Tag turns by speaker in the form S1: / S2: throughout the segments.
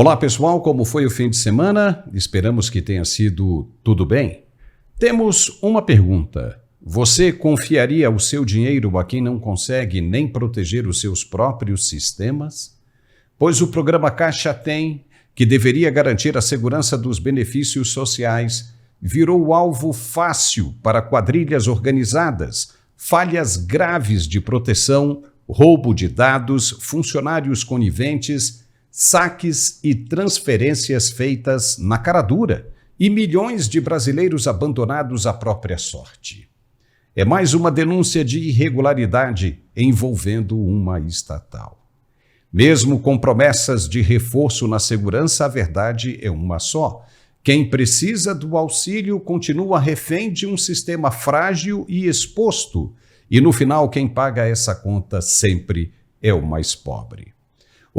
S1: Olá pessoal, como foi o fim de semana? Esperamos que tenha sido tudo bem. Temos uma pergunta. Você confiaria o seu dinheiro a quem não consegue nem proteger os seus próprios sistemas? Pois o programa Caixa Tem, que deveria garantir a segurança dos benefícios sociais, virou alvo fácil para quadrilhas organizadas, falhas graves de proteção, roubo de dados, funcionários coniventes, saques e transferências feitas na cara dura e milhões de brasileiros abandonados à própria sorte. É mais uma denúncia de irregularidade envolvendo uma estatal. Mesmo com promessas de reforço na segurança, a verdade é uma só. Quem precisa do auxílio continua refém de um sistema frágil e exposto, e no final quem paga essa conta sempre é o mais pobre.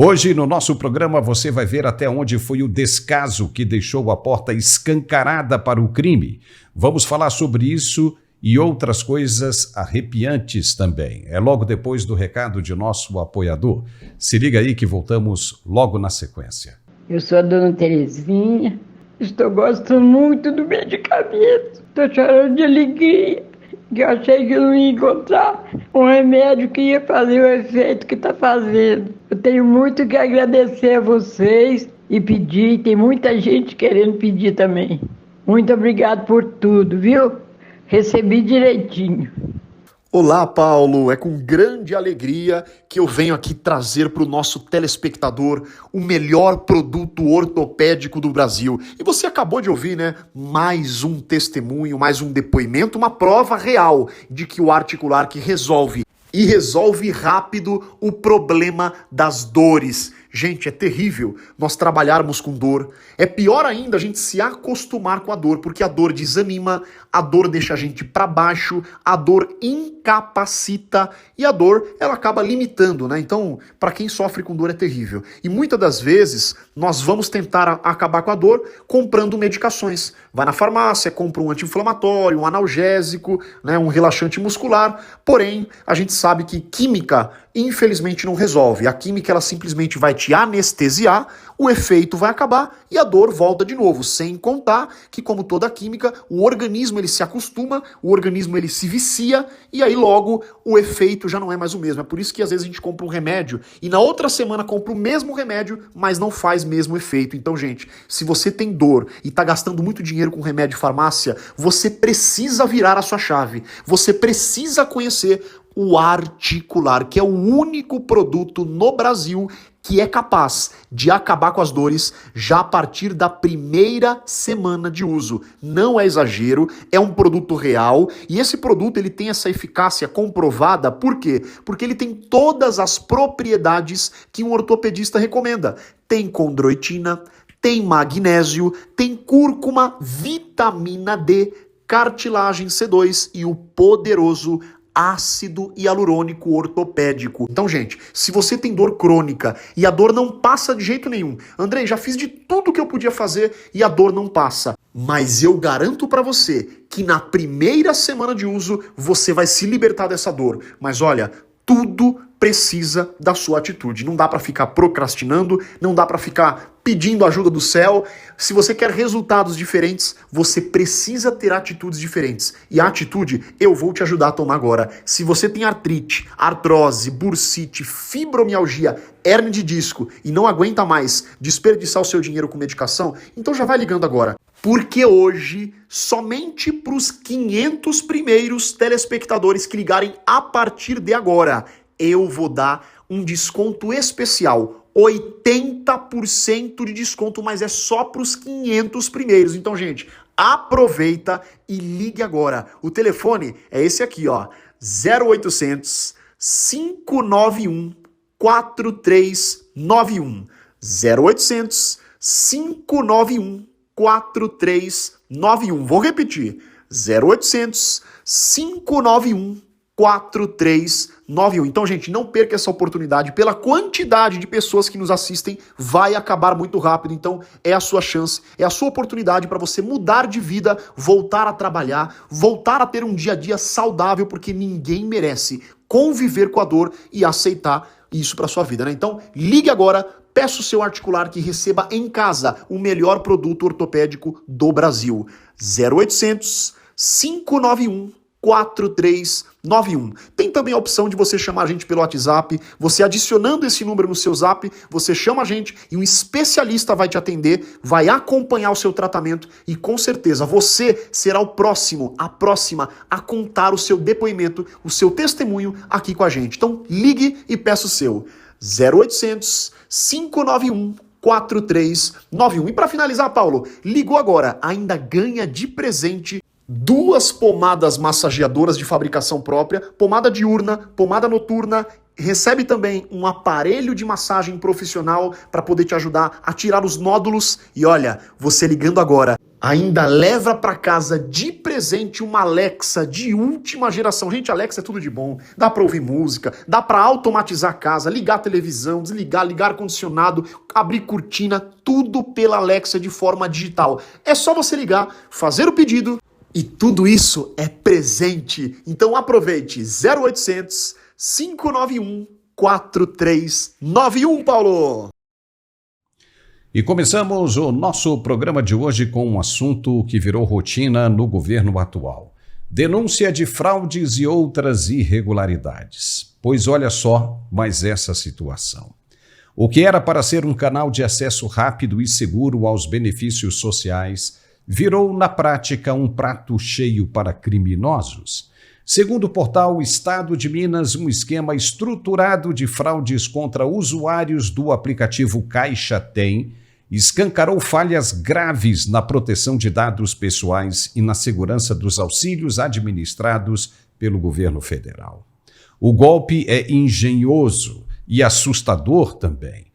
S1: Hoje, no nosso programa, você vai ver até onde foi o descaso que deixou a porta escancarada para o crime. Vamos falar sobre isso e outras coisas arrepiantes também. É logo depois do recado de nosso apoiador. Se liga aí que voltamos logo na sequência.
S2: Eu sou a dona Terezinha, estou gostando muito do medicamento, estou chorando de alegria. Que eu achei que eu não ia encontrar um remédio que ia fazer o efeito que está fazendo. Eu tenho muito que agradecer a vocês e pedir, tem muita gente querendo pedir também. Muito obrigado por tudo, viu? Recebi direitinho.
S3: Olá, Paulo, é com grande alegria que eu venho aqui trazer para o nosso telespectador o melhor produto ortopédico do Brasil. E você acabou de ouvir, né? Mais um testemunho, mais um depoimento, uma prova real de que o articular que resolve e resolve rápido o problema das dores. Gente, é terrível nós trabalharmos com dor. É pior ainda a gente se acostumar com a dor, porque a dor desanima, a dor deixa a gente para baixo, a dor incapacita e a dor, ela acaba limitando, né? Então, para quem sofre com dor é terrível. E muitas das vezes nós vamos tentar acabar com a dor comprando medicações. Vai na farmácia, compra um anti-inflamatório, um analgésico, né, um relaxante muscular. Porém, a gente sabe que química, infelizmente, não resolve. A química, ela simplesmente vai te anestesiar, o efeito vai acabar e a dor volta de novo, sem contar que, como toda química, o organismo ele se acostuma, o organismo ele se vicia e aí logo o efeito já não é mais o mesmo. É por isso que às vezes a gente compra um remédio e na outra semana compra o mesmo remédio, mas não faz mesmo efeito. Então, gente, se você tem dor e tá gastando muito dinheiro com remédio de farmácia, você precisa virar a sua chave. Você precisa conhecer o articular, que é o único produto no Brasil que é capaz de acabar com as dores já a partir da primeira semana de uso. Não é exagero, é um produto real e esse produto ele tem essa eficácia comprovada. Por quê? Porque ele tem todas as propriedades que um ortopedista recomenda. Tem condroitina, tem magnésio, tem cúrcuma, vitamina D, cartilagem C2 e o poderoso ácido hialurônico ortopédico. Então, gente, se você tem dor crônica e a dor não passa de jeito nenhum, Andrei, já fiz de tudo que eu podia fazer e a dor não passa. Mas eu garanto pra você que na primeira semana de uso você vai se libertar dessa dor. Mas olha, tudo precisa da sua atitude. Não dá pra ficar procrastinando, não dá pra ficar pedindo ajuda do céu. Se você quer resultados diferentes, você precisa ter atitudes diferentes. E a atitude eu vou te ajudar a tomar agora. Se você tem artrite, artrose, bursite, fibromialgia, hérnia de disco e não aguenta mais desperdiçar o seu dinheiro com medicação, então já vai ligando agora. Porque hoje, somente para os 500 primeiros telespectadores que ligarem a partir de agora, eu vou dar um desconto especial, 80% de desconto, mas é só para os 500 primeiros. Então, gente, aproveita e ligue agora. O telefone é esse aqui, ó, 0800 591 4391. 0800 591 4391. Vou repetir. 0800 591 4391. Então, gente, não perca essa oportunidade. Pela quantidade de pessoas que nos assistem, vai acabar muito rápido. Então, é a sua chance, é a sua oportunidade para você mudar de vida, voltar a trabalhar, voltar a ter um dia a dia saudável, porque ninguém merece conviver com a dor e aceitar isso para sua vida, né? Então, ligue agora, peça o seu articular que receba em casa o melhor produto ortopédico do Brasil. 0800 591 4391. Tem também a opção de você chamar a gente pelo WhatsApp. Você adicionando esse número no seu Zap, você chama a gente e um especialista vai te atender, vai acompanhar o seu tratamento e com certeza você será o próximo, a próxima a contar o seu depoimento, o seu testemunho aqui com a gente. Então ligue e peça o seu. 0800 591 4391. E para finalizar, Paulo, ligou agora, ainda ganha de presente 2 pomadas massageadoras de fabricação própria, pomada diurna, pomada noturna, recebe também um aparelho de massagem profissional para poder te ajudar a tirar os nódulos. E olha, você ligando agora, ainda leva para casa de presente uma Alexa de última geração. Gente, Alexa é tudo de bom. Dá para ouvir música, dá para automatizar a casa, ligar a televisão, desligar, ligar ar-condicionado, abrir cortina, tudo pela Alexa de forma digital. É só você ligar, fazer o pedido. E tudo isso é presente. Então aproveite. 0800 591 4391, Paulo.
S1: E começamos o nosso programa de hoje com um assunto que virou rotina no governo atual. Denúncia de fraudes e outras irregularidades. Pois olha só mais essa situação. O que era para ser um canal de acesso rápido e seguro aos benefícios sociais virou, na prática, um prato cheio para criminosos. Segundo o portal Estado de Minas, um esquema estruturado de fraudes contra usuários do aplicativo Caixa Tem escancarou falhas graves na proteção de dados pessoais e na segurança dos auxílios administrados pelo governo federal. O golpe é engenhoso e assustador também.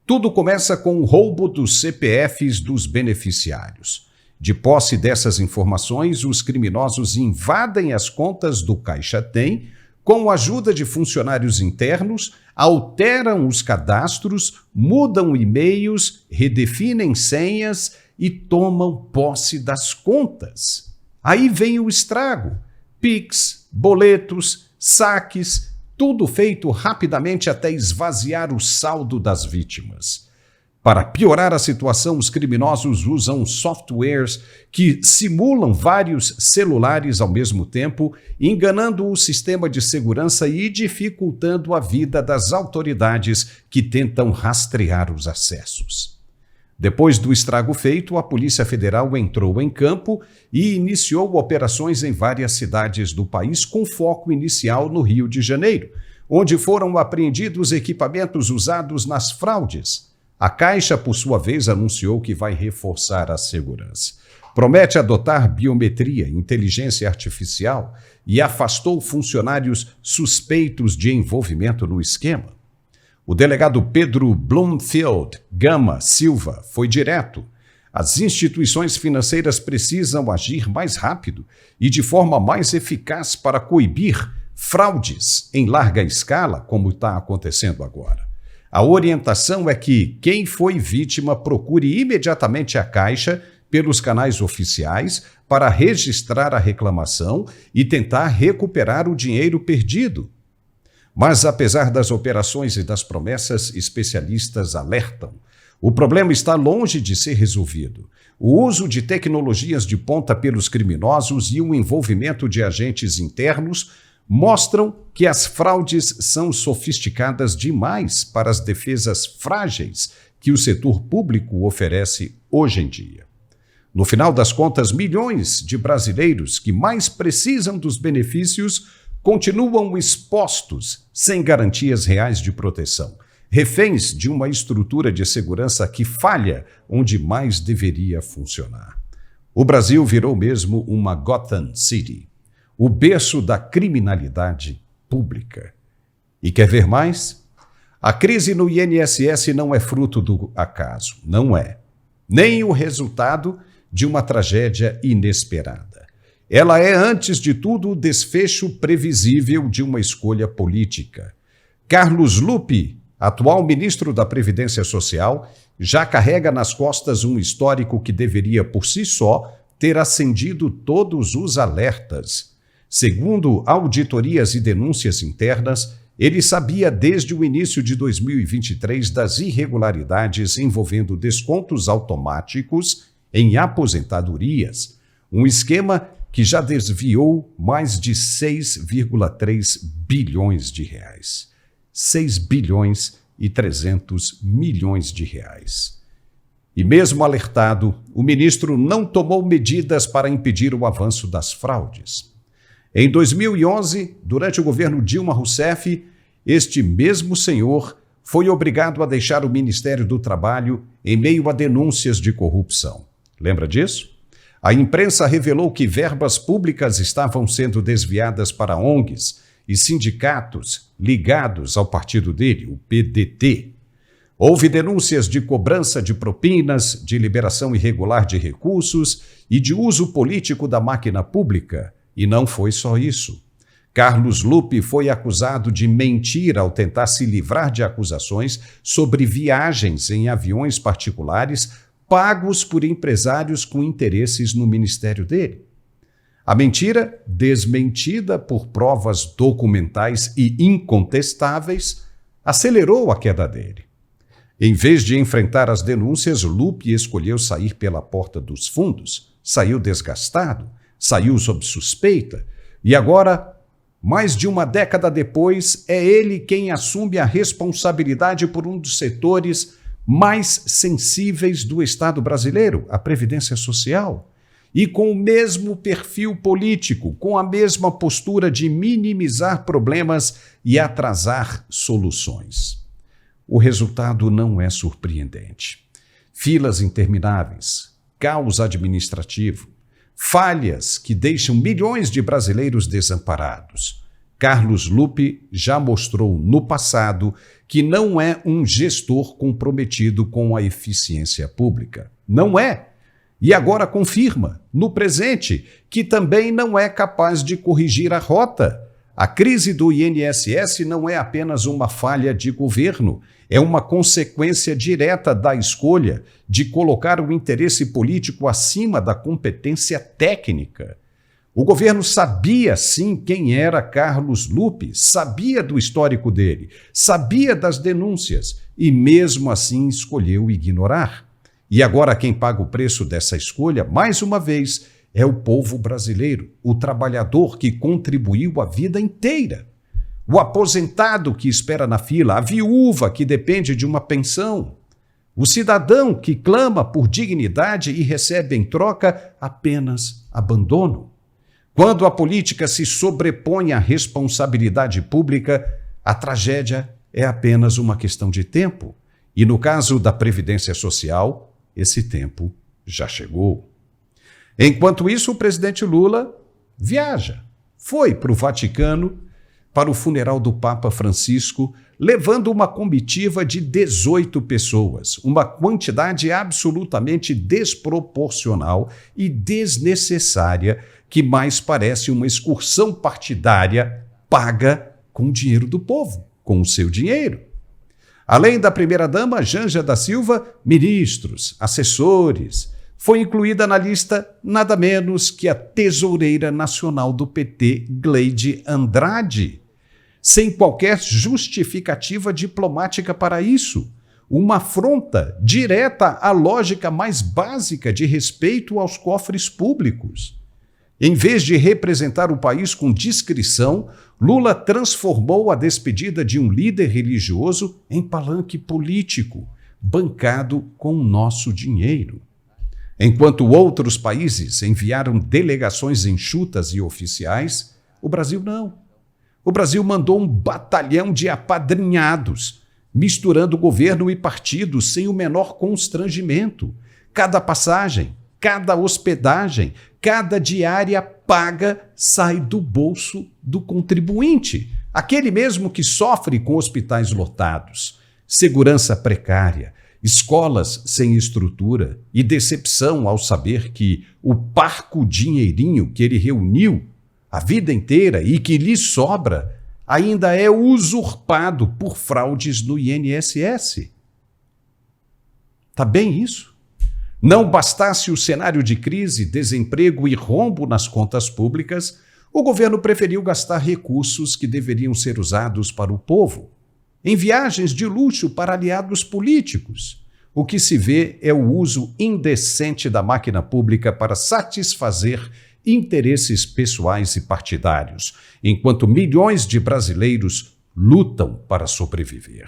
S1: Tudo começa com o roubo dos CPFs dos beneficiários. De posse dessas informações, os criminosos invadem as contas do Caixa Tem, com a ajuda de funcionários internos, alteram os cadastros, mudam e-mails, redefinem senhas e tomam posse das contas. Aí vem o estrago. Pix, boletos, saques, tudo feito rapidamente até esvaziar o saldo das vítimas. Para piorar a situação, os criminosos usam softwares que simulam vários celulares ao mesmo tempo, enganando o sistema de segurança e dificultando a vida das autoridades que tentam rastrear os acessos. Depois do estrago feito, a Polícia Federal entrou em campo e iniciou operações em várias cidades do país, com foco inicial no Rio de Janeiro, onde foram apreendidos equipamentos usados nas fraudes. A Caixa, por sua vez, anunciou que vai reforçar a segurança. Promete adotar biometria, inteligência artificial e afastou funcionários suspeitos de envolvimento no esquema. O delegado Pedro Bloomfield Gama Silva foi direto. As instituições financeiras precisam agir mais rápido e de forma mais eficaz para coibir fraudes em larga escala, como está acontecendo agora. A orientação é que quem foi vítima procure imediatamente a Caixa pelos canais oficiais para registrar a reclamação e tentar recuperar o dinheiro perdido. Mas, apesar das operações e das promessas, especialistas alertam. O problema está longe de ser resolvido. O uso de tecnologias de ponta pelos criminosos e o envolvimento de agentes internos mostram que as fraudes são sofisticadas demais para as defesas frágeis que o setor público oferece hoje em dia. No final das contas, milhões de brasileiros que mais precisam dos benefícios continuam expostos sem garantias reais de proteção, reféns de uma estrutura de segurança que falha onde mais deveria funcionar. O Brasil virou mesmo uma Gotham City, o berço da criminalidade pública. E quer ver mais? A crise no INSS não é fruto do acaso, não é. Nem o resultado de uma tragédia inesperada. Ela é, antes de tudo, o desfecho previsível de uma escolha política. Carlos Lupe, atual ministro da Previdência Social, já carrega nas costas um histórico que deveria, por si só, ter acendido todos os alertas. Segundo auditorias e denúncias internas, Ele sabia desde o início de 2023 das irregularidades envolvendo descontos automáticos em aposentadorias, um esquema que já desviou mais de 6,3 bilhões de reais. 6 bilhões e 300 milhões de reais. E mesmo alertado, o ministro não tomou medidas para impedir o avanço das fraudes. Em 2011, durante o governo Dilma Rousseff, este mesmo senhor foi obrigado a deixar o Ministério do Trabalho em meio a denúncias de corrupção. Lembra disso? A imprensa revelou que verbas públicas estavam sendo desviadas para ONGs e sindicatos ligados ao partido dele, o PDT. Houve denúncias de cobrança de propinas, de liberação irregular de recursos e de uso político da máquina pública. E não foi só isso. Carlos Lupe foi acusado de mentir ao tentar se livrar de acusações sobre viagens em aviões particulares pagos por empresários com interesses no ministério dele. A mentira, desmentida por provas documentais e incontestáveis, acelerou a queda dele. Em vez de enfrentar as denúncias, Lupe escolheu sair pela porta dos fundos, saiu desgastado, saiu sob suspeita e agora, mais de uma década depois, é ele quem assume a responsabilidade por um dos setores mais sensíveis do Estado brasileiro, a Previdência Social, e com o mesmo perfil político, com a mesma postura de minimizar problemas e atrasar soluções. O resultado não é surpreendente. Filas intermináveis, caos administrativo, falhas que deixam milhões de brasileiros desamparados. Carlos Lupe já mostrou no passado que não é um gestor comprometido com a eficiência pública. Não é. E agora confirma, no presente, que também não é capaz de corrigir a rota. A crise do INSS não é apenas uma falha de governo, é uma consequência direta da escolha de colocar o interesse político acima da competência técnica. O governo sabia, sim, quem era Carlos Lupe, sabia do histórico dele, sabia das denúncias e, mesmo assim, escolheu ignorar. E agora quem paga o preço dessa escolha, mais uma vez, é o povo brasileiro, o trabalhador que contribuiu a vida inteira. O aposentado que espera na fila, a viúva que depende de uma pensão, o cidadão que clama por dignidade e recebe em troca apenas abandono. Quando a política se sobrepõe à responsabilidade pública, a tragédia é apenas uma questão de tempo. E no caso da Previdência Social, esse tempo já chegou. Enquanto isso, o presidente Lula viaja. Foi para o Vaticano para o funeral do Papa Francisco, levando uma comitiva de 18 pessoas, uma quantidade absolutamente desproporcional e desnecessária, que mais parece uma excursão partidária paga com o dinheiro do povo, com o seu dinheiro. Além da primeira-dama Janja da Silva, ministros, assessores. Foi incluída na lista nada menos que a tesoureira nacional do PT, Gleide Andrade, sem qualquer justificativa diplomática para isso. Uma afronta direta à lógica mais básica de respeito aos cofres públicos. Em vez de representar o país com discrição, Lula transformou a despedida de um líder religioso em palanque político, bancado com o nosso dinheiro. Enquanto outros países enviaram delegações enxutas e oficiais, o Brasil não. O Brasil mandou um batalhão de apadrinhados, misturando governo e partido sem o menor constrangimento. Cada passagem, cada hospedagem, cada diária paga sai do bolso do contribuinte, aquele mesmo que sofre com hospitais lotados, segurança precária, escolas sem estrutura e decepção ao saber que o parco dinheirinho que ele reuniu a vida inteira e que lhe sobra ainda é usurpado por fraudes no INSS. Tá bem isso? Não bastasse o cenário de crise, desemprego e rombo nas contas públicas, o governo preferiu gastar recursos que deveriam ser usados para o povo, em viagens de luxo para aliados políticos. O que se vê é o uso indecente da máquina pública para satisfazer interesses pessoais e partidários, enquanto milhões de brasileiros lutam para sobreviver.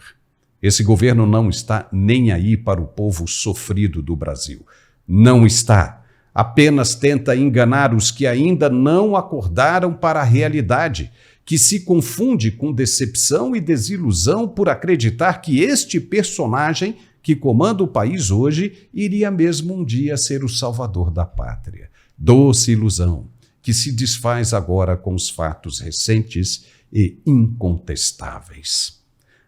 S1: Esse governo não está nem aí para o povo sofrido do Brasil. Não está. Apenas tenta enganar os que ainda não acordaram para a realidade, que se confunde com decepção e desilusão por acreditar que este personagem que comanda o país hoje iria mesmo um dia ser o salvador da pátria. Doce ilusão, que se desfaz agora com os fatos recentes e incontestáveis.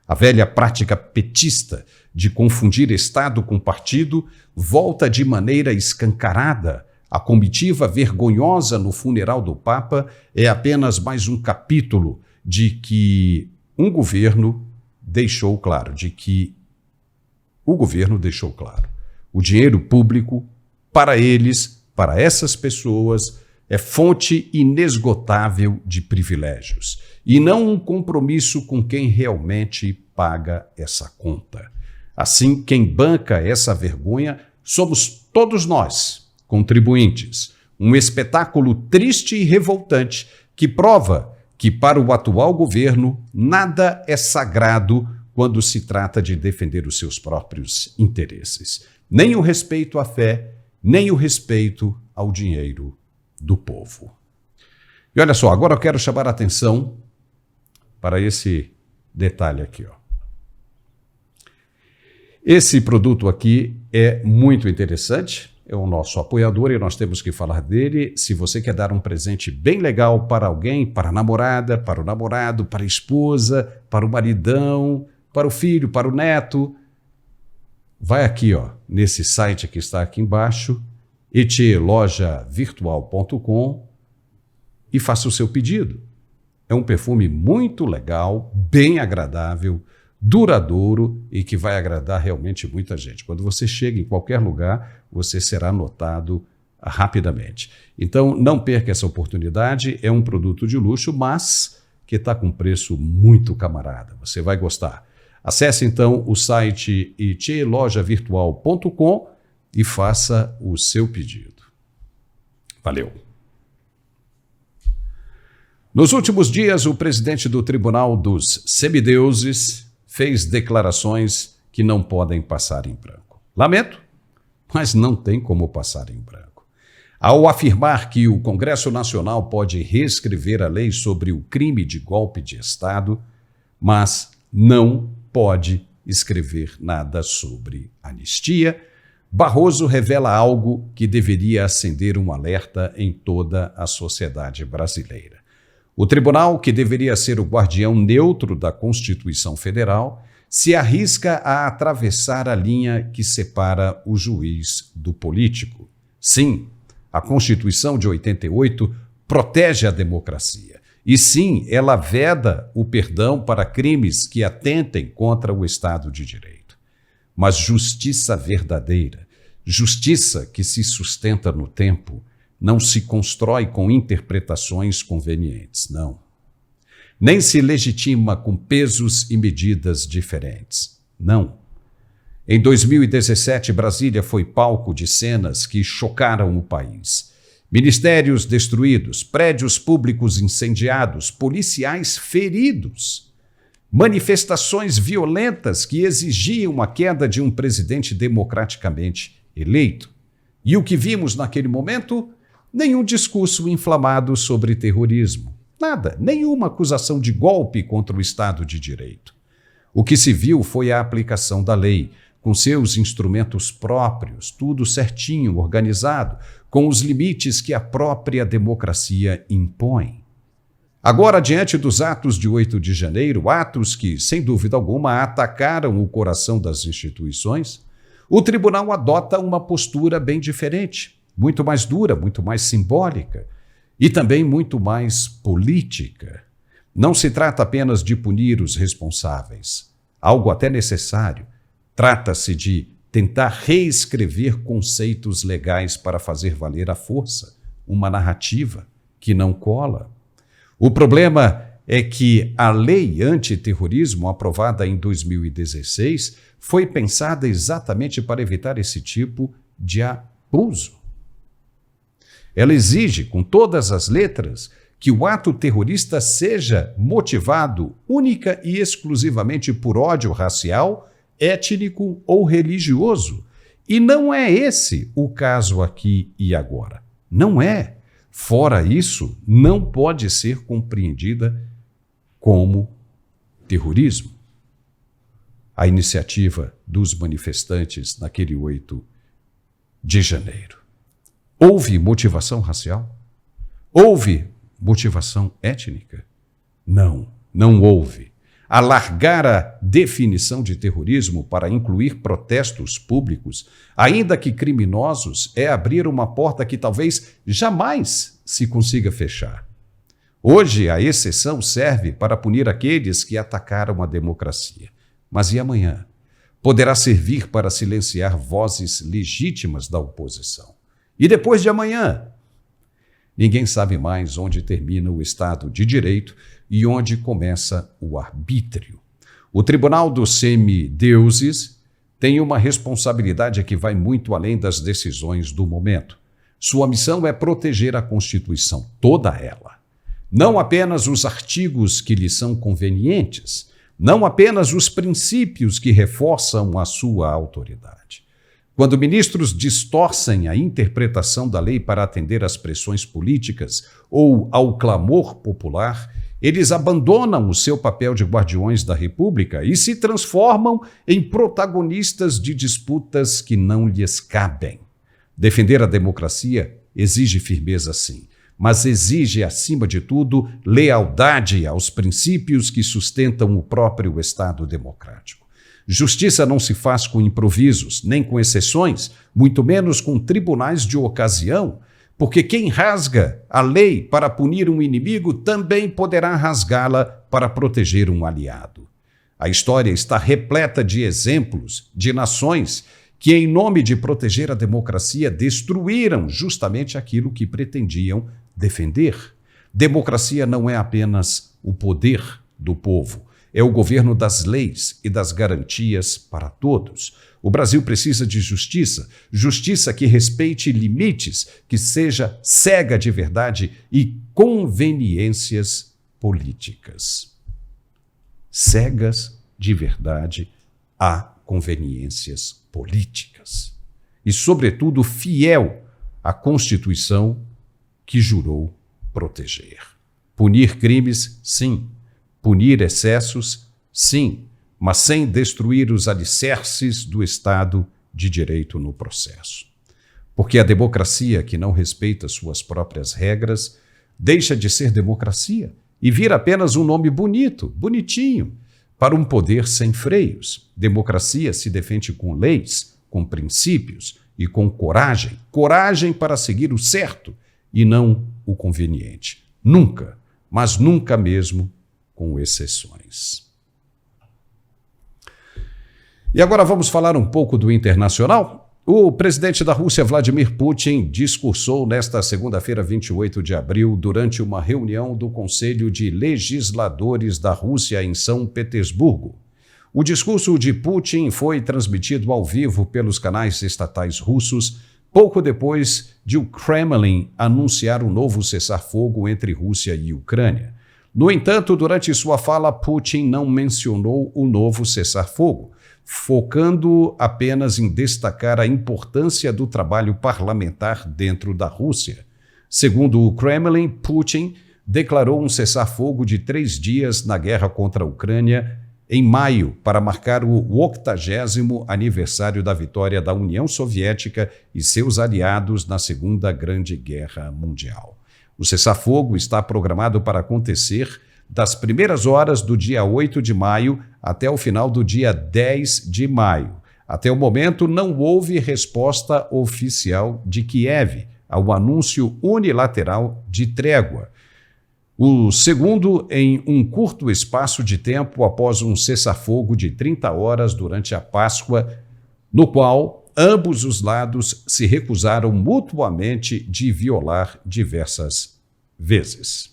S1: A velha prática petista de confundir Estado com partido volta de maneira escancarada. A comitiva vergonhosa no funeral do Papa é apenas mais um capítulo de que o governo deixou claro. O dinheiro público, para eles, para essas pessoas, é fonte inesgotável de privilégios e não um compromisso com quem realmente paga essa conta. Assim, quem banca essa vergonha somos todos nós, contribuintes. Um espetáculo triste e revoltante que prova que, para o atual governo, nada é sagrado quando se trata de defender os seus próprios interesses. Nem o respeito à fé, nem o respeito ao dinheiro do povo. E olha só, agora eu quero chamar a atenção para esse detalhe aqui, ó. Esse produto aqui é muito interessante, é o nosso apoiador e nós temos que falar dele. Se você quer dar um presente bem legal para alguém, para a namorada, para o namorado, para a esposa, para o maridão, para o filho, para o neto, vai aqui, ó, nesse site que está aqui embaixo, etielojavirtual.com, e faça o seu pedido. É um perfume muito legal, bem agradável, duradouro e que vai agradar realmente muita gente. Quando você chega em qualquer lugar, você será notado rapidamente. Então, não perca essa oportunidade. É um produto de luxo, mas que está com preço muito camarada. Você vai gostar. Acesse, então, o site etielojavirtual.com e faça o seu pedido. Valeu! Nos últimos dias, o presidente do Tribunal dos Semideuses fez declarações que não podem passar em branco. Lamento, mas não tem como passar em branco. Ao afirmar que o Congresso Nacional pode reescrever a lei sobre o crime de golpe de Estado, mas não pode escrever nada sobre anistia, Barroso revela algo que deveria acender um alerta em toda a sociedade brasileira. O tribunal, que deveria ser o guardião neutro da Constituição Federal, se arrisca a atravessar a linha que separa o juiz do político. Sim, a Constituição de 88 protege a democracia. E sim, ela veda o perdão para crimes que atentem contra o Estado de Direito. Mas justiça verdadeira, justiça que se sustenta no tempo, não se constrói com interpretações convenientes, não. Nem se legitima com pesos e medidas diferentes, não. Em 2017, Brasília foi palco de cenas que chocaram o país. Ministérios destruídos, prédios públicos incendiados, policiais feridos, manifestações violentas que exigiam a queda de um presidente democraticamente eleito. E o que vimos naquele momento? Nenhum discurso inflamado sobre terrorismo. Nada, nenhuma acusação de golpe contra o Estado de Direito. O que se viu foi a aplicação da lei, com seus instrumentos próprios, tudo certinho, organizado, com os limites que a própria democracia impõe. Agora, diante dos atos de 8 de janeiro, atos que, sem dúvida alguma, atacaram o coração das instituições, o tribunal adota uma postura bem diferente, muito mais dura, muito mais simbólica e também muito mais política. Não se trata apenas de punir os responsáveis, algo até necessário. Trata-se de tentar reescrever conceitos legais para fazer valer a força, uma narrativa que não cola. O problema é que a lei antiterrorismo, aprovada em 2016, foi pensada exatamente para evitar esse tipo de abuso. Ela exige, com todas as letras, que o ato terrorista seja motivado única e exclusivamente por ódio racial, étnico ou religioso. E não é esse o caso aqui e agora. Não é. Fora isso, não pode ser compreendida como terrorismo. A iniciativa dos manifestantes naquele 8 de janeiro. Houve motivação racial? Houve motivação étnica? Não, não houve. Alargar a definição de terrorismo para incluir protestos públicos, ainda que criminosos, é abrir uma porta que talvez jamais se consiga fechar. Hoje, a exceção serve para punir aqueles que atacaram a democracia. Mas e amanhã? Poderá servir para silenciar vozes legítimas da oposição. E depois de amanhã? Ninguém sabe mais onde termina o Estado de Direito e onde começa o arbítrio. O Tribunal dos Semideuses tem uma responsabilidade que vai muito além das decisões do momento. Sua missão é proteger a Constituição, toda ela. Não apenas os artigos que lhe são convenientes, não apenas os princípios que reforçam a sua autoridade. Quando ministros distorcem a interpretação da lei para atender às pressões políticas ou ao clamor popular, eles abandonam o seu papel de guardiões da República e se transformam em protagonistas de disputas que não lhes cabem. Defender a democracia exige firmeza, sim, mas exige, acima de tudo, lealdade aos princípios que sustentam o próprio Estado democrático. Justiça não se faz com improvisos, nem com exceções, muito menos com tribunais de ocasião, porque quem rasga a lei para punir um inimigo também poderá rasgá-la para proteger um aliado. A história está repleta de exemplos de nações que, em nome de proteger a democracia, destruíram justamente aquilo que pretendiam defender. Democracia não é apenas o poder do povo, é o governo das leis e das garantias para todos. O Brasil precisa de justiça, justiça que respeite limites, que seja cega de verdade e conveniências políticas. Cegas de verdade a conveniências políticas. E, sobretudo, fiel à Constituição que jurou proteger. Punir crimes, sim. Punir excessos, sim, mas sem destruir os alicerces do Estado de Direito no processo. Porque a democracia que não respeita suas próprias regras deixa de ser democracia e vira apenas um nome bonito, bonitinho, para um poder sem freios. Democracia se defende com leis, com princípios e com coragem. Coragem para seguir o certo e não o conveniente. Nunca, mas nunca mesmo, com exceções. E agora vamos falar um pouco do internacional? O presidente da Rússia, Vladimir Putin, discursou nesta segunda-feira, 28 de abril, durante uma reunião do Conselho de Legisladores da Rússia em São Petersburgo. O discurso de Putin foi transmitido ao vivo pelos canais estatais russos, pouco depois de o Kremlin anunciar um novo cessar-fogo entre Rússia e Ucrânia. No entanto, durante sua fala, Putin não mencionou o novo cessar-fogo, focando apenas em destacar a importância do trabalho parlamentar dentro da Rússia. Segundo o Kremlin, Putin declarou um cessar-fogo de 3 dias na guerra contra a Ucrânia em maio, para marcar o 80º aniversário da vitória da União Soviética e seus aliados na Segunda Grande Guerra Mundial. O cessar-fogo está programado para acontecer das primeiras horas do dia 8 de maio até o final do dia 10 de maio. Até o momento, não houve resposta oficial de Kiev ao anúncio unilateral de trégua. O segundo em um curto espaço de tempo após um cessar-fogo de 30 horas durante a Páscoa, no qual ambos os lados se recusaram mutuamente de violar diversas vezes.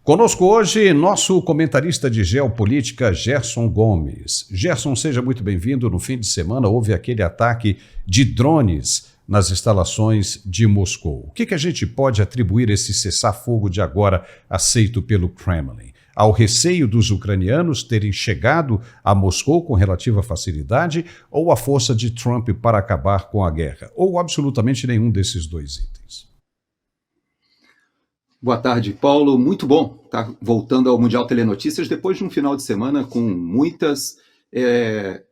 S1: Conosco hoje, nosso comentarista de geopolítica, Gerson Gomes. Gerson, seja muito bem-vindo. No fim de semana houve aquele ataque de drones nas instalações de Moscou. O que a gente pode atribuir esse cessar-fogo de agora aceito pelo Kremlin? Ao receio dos ucranianos terem chegado a Moscou com relativa facilidade ou à força de Trump para acabar com a guerra? Ou absolutamente nenhum desses dois itens?
S4: Boa tarde, Paulo. Muito bom estar voltando ao Mundial Telenotícias depois de um final de semana com muitas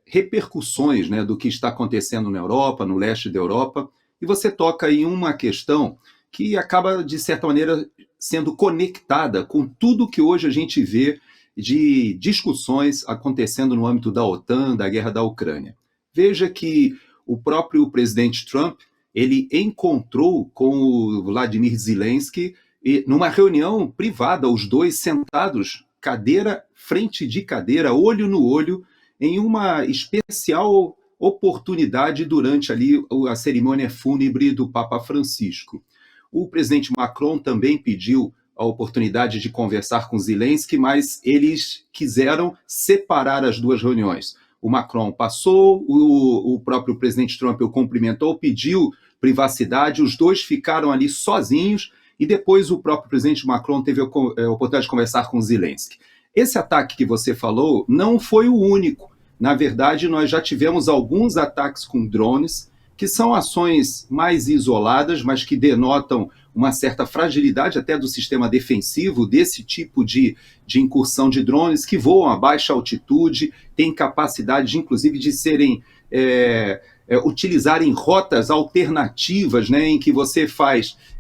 S4: repercussões, né, do que está acontecendo na Europa, no leste da Europa. E você toca em uma questão que acaba, de certa maneira, sendo conectada com tudo que hoje a gente vê de discussões acontecendo no âmbito da OTAN, da guerra da Ucrânia. Veja que o próprio presidente Trump, ele encontrou com o Vladimir Zelensky e numa reunião privada, os dois sentados, cadeira frente de cadeira, olho no olho, em uma especial oportunidade durante ali a cerimônia fúnebre do Papa Francisco. O presidente Macron também pediu a oportunidade de conversar com Zelensky, mas eles quiseram separar as duas reuniões. O Macron passou, o próprio presidente Trump o cumprimentou, pediu privacidade, os dois ficaram ali sozinhos, e depois o próprio presidente Macron teve a oportunidade de conversar com Zelensky. Esse ataque que você falou não foi o único. Na verdade, nós já tivemos alguns ataques com drones, que são ações mais isoladas, mas que denotam uma certa fragilidade até do sistema defensivo desse tipo de incursão de drones, que voam a baixa altitude, têm capacidade, inclusive, de serem utilizarem rotas alternativas, né, em que você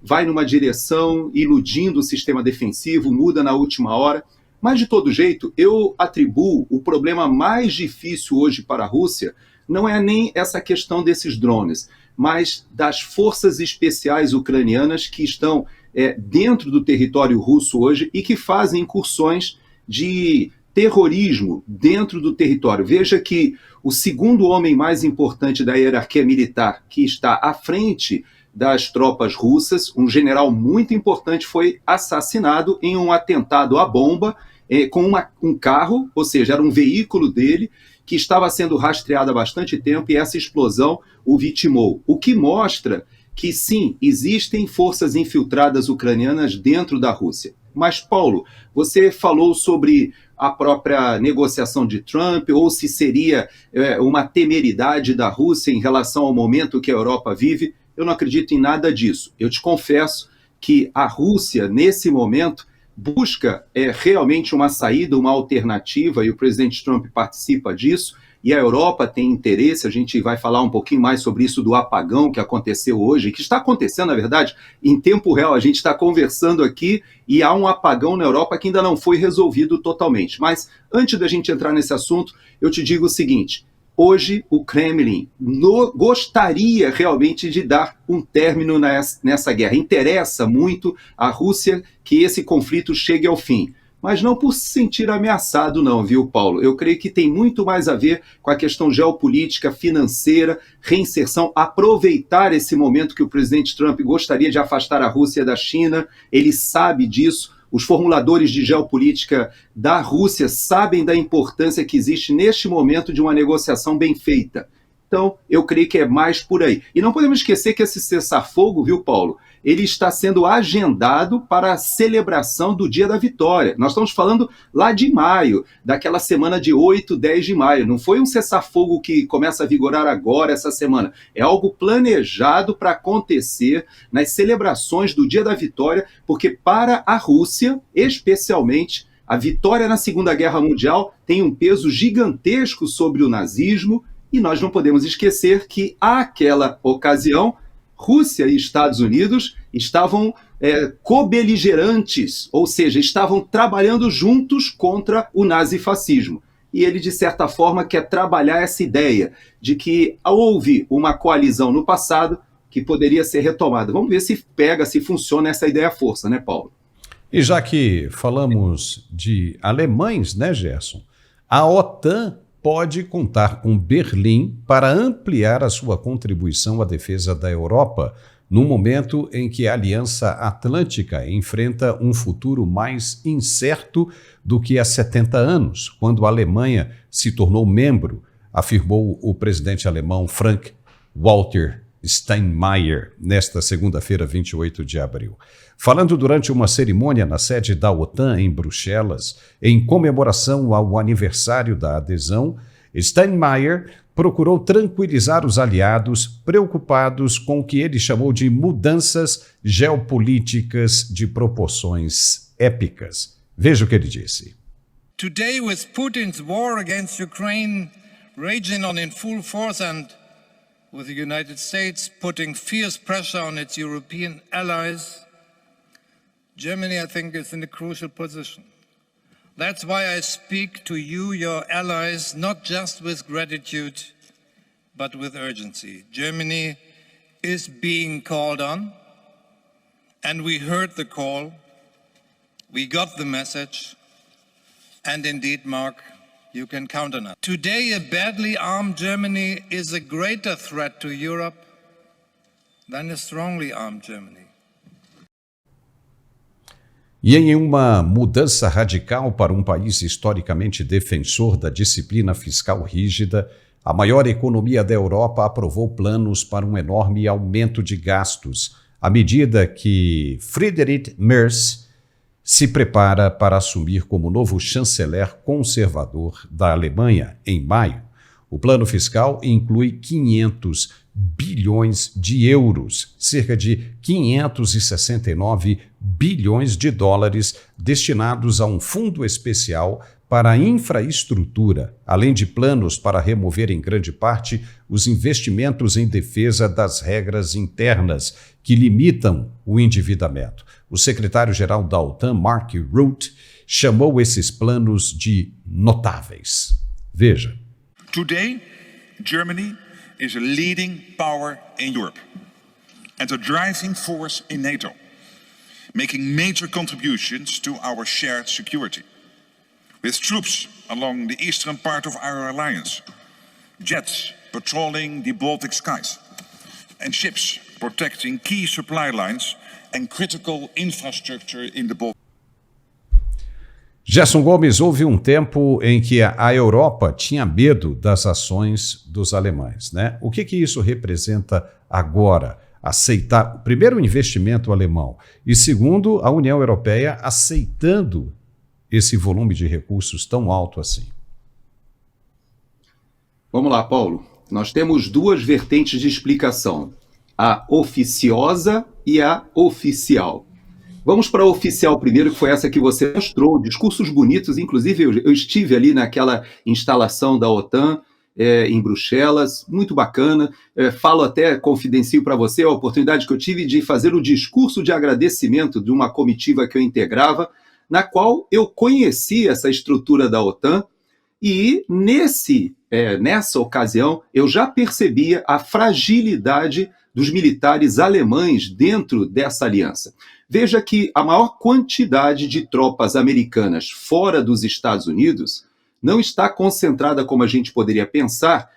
S4: vai numa direção, iludindo o sistema defensivo, muda na última hora. Mas, de todo jeito, eu atribuo o problema mais difícil hoje para a Rússia, não é nem essa questão desses drones, mas das forças especiais ucranianas que estão dentro do território russo hoje e que fazem incursões de terrorismo dentro do território. Veja que o segundo homem mais importante da hierarquia militar, que está à frente das tropas russas, um general muito importante, foi assassinado em um atentado à bomba com um carro, ou seja, era um veículo dele, que estava sendo rastreado há bastante tempo, e essa explosão o vitimou. O que mostra que, sim, existem forças infiltradas ucranianas dentro da Rússia. Mas, Paulo, você falou sobre a própria negociação de Trump, ou se seria uma temeridade da Rússia em relação ao momento que a Europa vive. Eu não acredito em nada disso. Eu te confesso que a Rússia, nesse momento, busca realmente uma saída, uma alternativa, e o presidente Trump participa disso, e a Europa tem interesse. A gente vai falar um pouquinho mais sobre isso do apagão que aconteceu hoje, que está acontecendo, na verdade, em tempo real. A gente está conversando aqui e há um apagão na Europa que ainda não foi resolvido totalmente. Mas antes da gente entrar nesse assunto, eu te digo o seguinte: hoje o Kremlin gostaria realmente de dar um término nessa guerra. Interessa muito à Rússia que esse conflito chegue ao fim. Mas não por se sentir ameaçado não, viu, Paulo? Eu creio que tem muito mais a ver com a questão geopolítica, financeira, reinserção, aproveitar esse momento que o presidente Trump gostaria de afastar a Rússia da China. Ele sabe disso. Os formuladores de geopolítica da Rússia sabem da importância que existe neste momento de uma negociação bem feita. Então, eu creio que é mais por aí. E não podemos esquecer que esse cessar-fogo, viu, Paulo, ele está sendo agendado para a celebração do Dia da Vitória. Nós estamos falando lá de maio, daquela semana de 8, 10 de maio. Não foi um cessar-fogo que começa a vigorar agora, essa semana. É algo planejado para acontecer nas celebrações do Dia da Vitória, porque para a Rússia, especialmente, a vitória na Segunda Guerra Mundial tem um peso gigantesco sobre o nazismo, e nós não podemos esquecer que, àquela ocasião, Rússia e Estados Unidos estavam co-beligerantes, ou seja, estavam trabalhando juntos contra o nazifascismo. E ele, de certa forma, quer trabalhar essa ideia de que houve uma coalizão no passado que poderia ser retomada. Vamos ver se pega, se funciona essa ideia à força, né, Paulo?
S1: E já que falamos de alemães, né, Gerson? A OTAN pode contar com Berlim para ampliar a sua contribuição à defesa da Europa num momento em que a Aliança Atlântica enfrenta um futuro mais incerto do que há 70 anos, quando a Alemanha se tornou membro, afirmou o presidente alemão Frank-Walter Steinmeier, nesta segunda-feira, 28 de abril. Falando durante uma cerimônia na sede da OTAN em Bruxelas, em comemoração ao aniversário da adesão, Steinmeier procurou tranquilizar os aliados preocupados com o que ele chamou de mudanças geopolíticas de proporções épicas. Veja o que ele disse.
S5: Today, with Putin's war against Ukraine raging on in full force and with the United States putting fierce pressure on its European allies, Germany, I think, is in a crucial position. That's why I speak to you, your allies, not just with gratitude, but with urgency. Germany is being called on, and we heard the call, we got the message, and indeed, Mark, you can count on us. Today, a badly armed Germany is a greater threat to Europe than a strongly armed Germany.
S1: E em uma mudança radical para um país historicamente defensor da disciplina fiscal rígida, a maior economia da Europa aprovou planos para um enorme aumento de gastos, à medida que Friedrich Merz se prepara para assumir como novo chanceler conservador da Alemanha em maio. O plano fiscal inclui 500 bilhões de euros, cerca de 569 bilhões de dólares destinados a um fundo especial para a infraestrutura, além de planos para remover em grande parte os investimentos em defesa das regras internas que limitam o endividamento. O secretário-geral da OTAN, Mark Rutte, chamou esses planos de notáveis. Veja.
S6: Today, Germany is a leading power in Europe and a driving force in NATO, making major contributions to our shared security. With troops along the eastern part of our alliance, jets patrolling the Baltic skies, and ships protecting key supply lines and critical infrastructure in the Baltic.
S1: Gerson Gomes, houve um tempo em que a Europa tinha medo das ações dos alemães, né? O que isso representa agora? Aceitar, primeiro, o investimento alemão e, segundo, a União Europeia aceitando esse volume de recursos tão alto assim.
S4: Vamos lá, Paulo. Nós temos duas vertentes de explicação, a oficiosa e a oficial. Vamos para a oficial primeiro, que foi essa que você mostrou, discursos bonitos, inclusive eu estive ali naquela instalação da OTAN em Bruxelas, muito bacana, falo até, confidencio para você, a oportunidade que eu tive de fazer o discurso de agradecimento de uma comitiva que eu integrava, na qual eu conheci essa estrutura da OTAN e nessa ocasião eu já percebia a fragilidade dos militares alemães dentro dessa aliança. Veja que a maior quantidade de tropas americanas fora dos Estados Unidos não está concentrada, como a gente poderia pensar,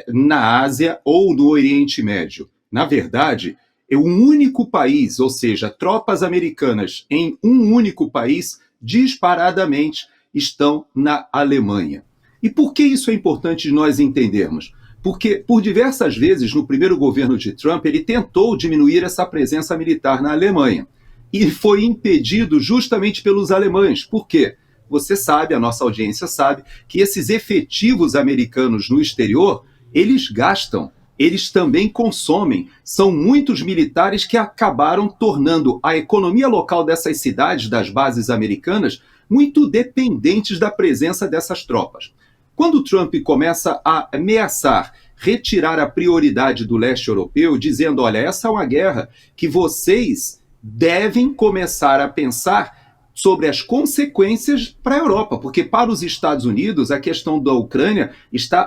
S4: na Ásia ou no Oriente Médio. Na verdade, um único país, ou seja, tropas americanas em um único país, disparadamente estão na Alemanha. E por que isso é importante nós entendermos? Porque, por diversas vezes, no primeiro governo de Trump, ele tentou diminuir essa presença militar na Alemanha. E foi impedido justamente pelos alemães. Por quê? Você sabe, a nossa audiência sabe, que esses efetivos americanos no exterior, eles gastam, eles também consomem. São muitos militares que acabaram tornando a economia local dessas cidades, das bases americanas, muito dependentes da presença dessas tropas. Quando Trump começa a ameaçar retirar a prioridade do leste europeu, dizendo, olha, essa é uma guerra que vocês devem começar a pensar sobre as consequências para a Europa, porque para os Estados Unidos a questão da Ucrânia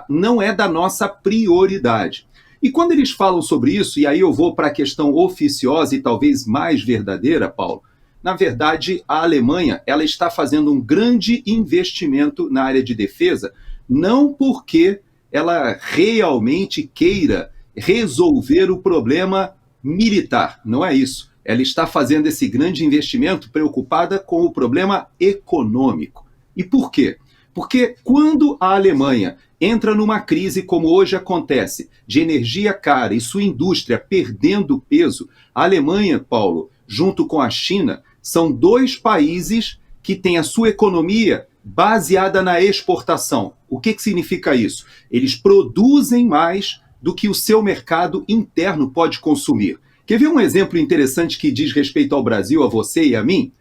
S4: não é da nossa prioridade. E quando eles falam sobre isso, e aí eu vou para a questão oficiosa e talvez mais verdadeira, Paulo, na verdade a Alemanha ela está fazendo um grande investimento na área de defesa, não porque ela realmente queira resolver o problema militar. Não é isso. Ela está fazendo esse grande investimento preocupada com o problema econômico. E por quê? Porque quando a Alemanha entra numa crise como hoje acontece, de energia cara e sua indústria perdendo peso, a Alemanha, Paulo, junto com a China, são dois países que têm a sua economia baseada na exportação. O que significa isso? Eles produzem mais do que o seu mercado interno pode consumir. Quer ver um exemplo interessante que diz respeito ao Brasil, a você e a mim?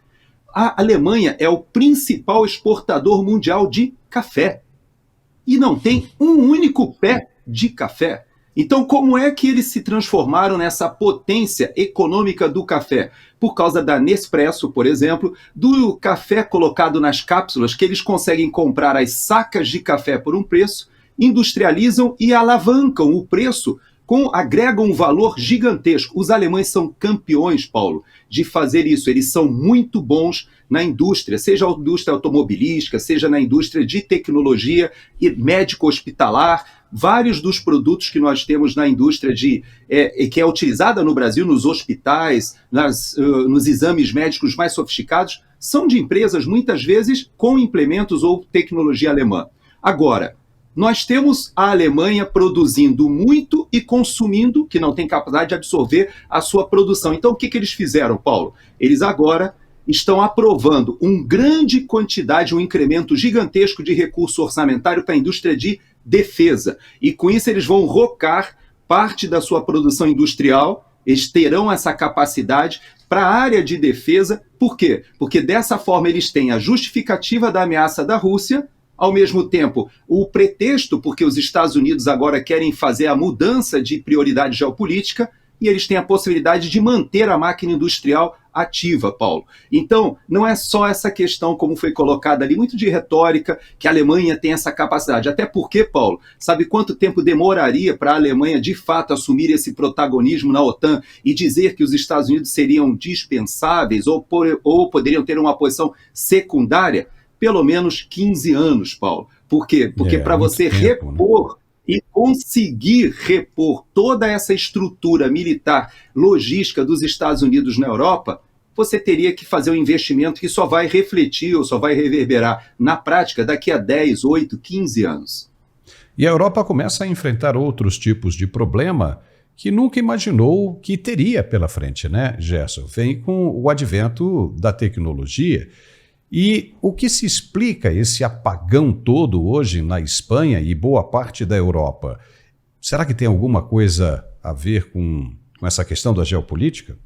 S4: A Alemanha é o principal exportador mundial de café. E não tem um único pé de café. Então, como é que eles se transformaram nessa potência econômica do café? Por causa da Nespresso, por exemplo, do café colocado nas cápsulas, que eles conseguem comprar as sacas de café por um preço, industrializam e alavancam o preço, agregam um valor gigantesco. Os alemães são campeões, Paulo, de fazer isso. Eles são muito bons na indústria, seja a indústria automobilística, seja na indústria de tecnologia e médico-hospitalar. Vários dos produtos que nós temos na indústria que é utilizada no Brasil, nos hospitais, nos exames médicos mais sofisticados, são de empresas, muitas vezes, com implementos ou tecnologia alemã. Agora, nós temos a Alemanha produzindo muito e consumindo, que não tem capacidade de absorver a sua produção. Então, o que eles fizeram, Paulo? Eles agora estão aprovando uma grande quantidade, um incremento gigantesco de recurso orçamentário para a indústria de defesa. E com isso eles vão rocar parte da sua produção industrial, eles terão essa capacidade para a área de defesa. Por quê? Porque dessa forma eles têm a justificativa da ameaça da Rússia, ao mesmo tempo o pretexto, porque os Estados Unidos agora querem fazer a mudança de prioridade geopolítica, e eles têm a possibilidade de manter a máquina industrial ativa, Paulo. Então, não é só essa questão, como foi colocada ali, muito de retórica, que a Alemanha tem essa capacidade. Até porque, Paulo, sabe quanto tempo demoraria para a Alemanha, de fato, assumir esse protagonismo na OTAN e dizer que os Estados Unidos seriam dispensáveis ou poderiam ter uma posição secundária? Pelo menos 15 anos, Paulo. Por quê? Porque para você repor, né, e conseguir repor toda essa estrutura militar, logística dos Estados Unidos na Europa, você teria que fazer um investimento que só vai refletir ou só vai reverberar na prática daqui a 10, 8, 15 anos.
S1: E a Europa começa a enfrentar outros tipos de problema que nunca imaginou que teria pela frente, né, Gerson? Vem com o advento da tecnologia. E o que se explica esse apagão todo hoje na Espanha e boa parte da Europa? Será que tem alguma coisa a ver com essa questão da geopolítica?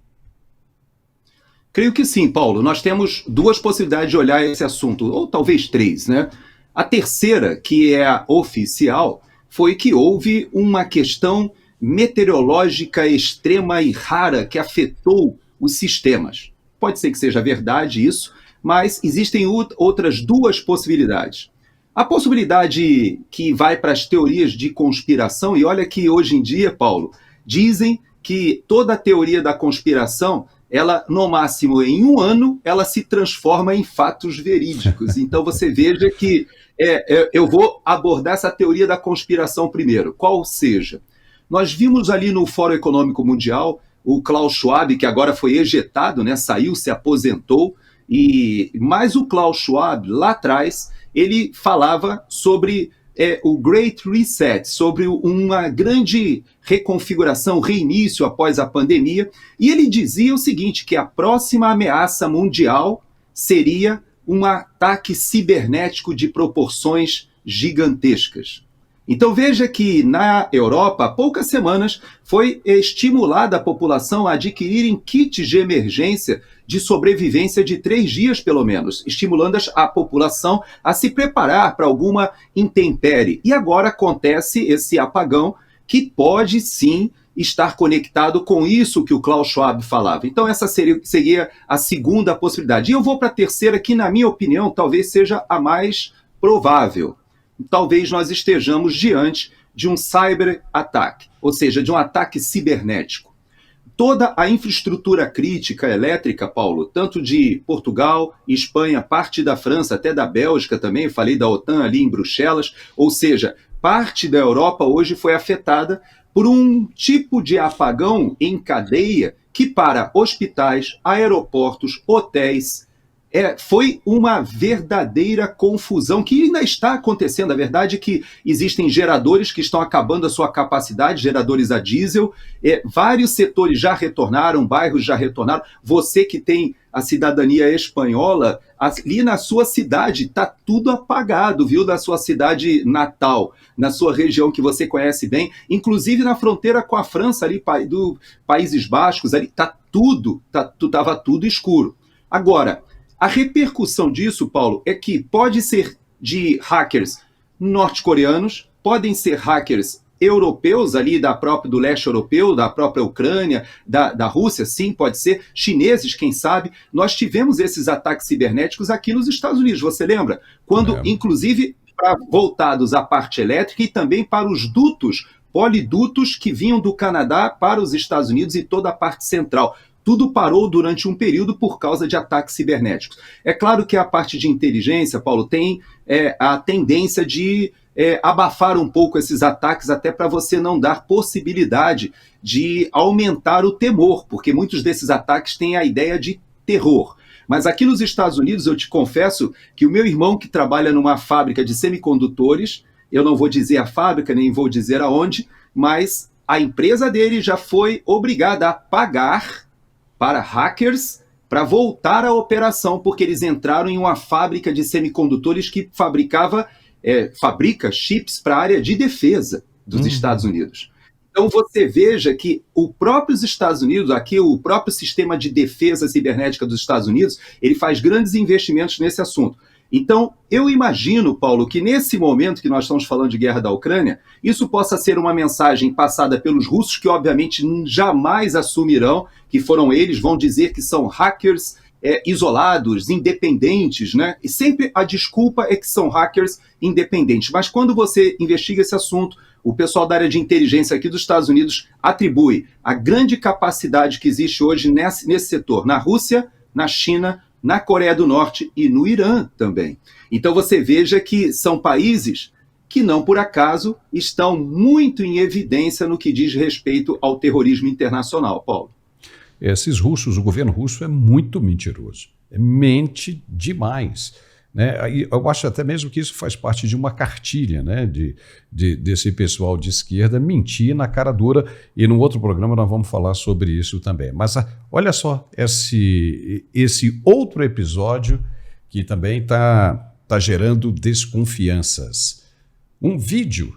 S4: Creio que sim, Paulo. Nós temos duas possibilidades de olhar esse assunto, ou talvez três, né? A terceira, que é a oficial, foi que houve uma questão meteorológica extrema e rara que afetou os sistemas. Pode ser que seja verdade isso, mas existem outras duas possibilidades. A possibilidade que vai para as teorias de conspiração, e olha que hoje em dia, Paulo, dizem que toda teoria da conspiração, ela, no máximo em um ano, ela se transforma em fatos verídicos. Então você veja que eu vou abordar essa teoria da conspiração primeiro. Qual seja? Nós vimos ali no Fórum Econômico Mundial, o Klaus Schwab, que agora foi ejetado, né, saiu, se aposentou, mas o Klaus Schwab, lá atrás, ele falava sobre o Great Reset, sobre uma grande reconfiguração, reinício após a pandemia, e ele dizia o seguinte, que a próxima ameaça mundial seria um ataque cibernético de proporções gigantescas. Então veja que na Europa, há poucas semanas, foi estimulada a população a adquirirem kits de emergência de sobrevivência de 3 dias, pelo menos, estimulando a população a se preparar para alguma intempérie. E agora acontece esse apagão que pode sim estar conectado com isso que o Klaus Schwab falava. Então essa seria a segunda possibilidade. E eu vou para a terceira, que na minha opinião talvez seja a mais provável. Talvez nós estejamos diante de um cyber-ataque, ou seja, de um ataque cibernético. toda a infraestrutura crítica elétrica, Paulo, tanto de Portugal, Espanha, parte da França, até da Bélgica também, eu falei da OTAN ali em Bruxelas, ou seja, parte da Europa hoje foi afetada por um tipo de apagão em cadeia que para hospitais, aeroportos, hotéis, foi uma verdadeira confusão, que ainda está acontecendo. A verdade é que existem geradores que estão acabando a sua capacidade, geradores a diesel, vários setores já retornaram, bairros já retornaram. Você que tem a cidadania espanhola, ali na sua cidade está tudo apagado, viu, da sua cidade natal, na sua região que você conhece bem, inclusive na fronteira com a França, ali do Países Baixos, ali estava tudo escuro. Agora, a repercussão disso, Paulo, é que pode ser de hackers norte-coreanos, podem ser hackers europeus ali do leste europeu, da própria Ucrânia, da Rússia, sim, pode ser, chineses, quem sabe. Nós tivemos esses ataques cibernéticos aqui nos Estados Unidos, você lembra? Quando, inclusive, voltados à parte elétrica e também para os polidutos que vinham do Canadá para os Estados Unidos e toda a parte central. Tudo parou durante um período por causa de ataques cibernéticos. É claro que a parte de inteligência, Paulo, tem a tendência de abafar um pouco esses ataques, até para você não dar possibilidade de aumentar o temor, porque muitos desses ataques têm a ideia de terror. Mas aqui nos Estados Unidos, eu te confesso que o meu irmão, que trabalha numa fábrica de semicondutores, eu não vou dizer a fábrica, nem vou dizer aonde, mas a empresa dele já foi obrigada a pagar para hackers para voltar à operação, porque eles entraram em uma fábrica de semicondutores que fabrica chips para a área de defesa dos Estados Unidos. Então você veja que o próprio Estados Unidos, aqui o próprio sistema de defesa cibernética dos Estados Unidos, ele faz grandes investimentos nesse assunto. Então, eu imagino, Paulo, que nesse momento que nós estamos falando de guerra da Ucrânia, isso possa ser uma mensagem passada pelos russos, que obviamente jamais assumirão que foram eles, vão dizer que são hackers isolados, independentes, né? E sempre a desculpa é que são hackers independentes. Mas quando você investiga esse assunto, o pessoal da área de inteligência aqui dos Estados Unidos atribui a grande capacidade que existe hoje nesse setor, na Rússia, na China, na Coreia do Norte e no Irã também. Então você veja que são países que não por acaso estão muito em evidência no que diz respeito ao terrorismo internacional, Paulo.
S1: Esses russos, o governo russo é muito mentiroso, mente demais, né? Eu acho até mesmo que isso faz parte de uma cartilha, né? desse pessoal de esquerda mentir na cara dura, e no outro programa nós vamos falar sobre isso também. Mas olha só esse outro episódio que também está gerando desconfianças. Um vídeo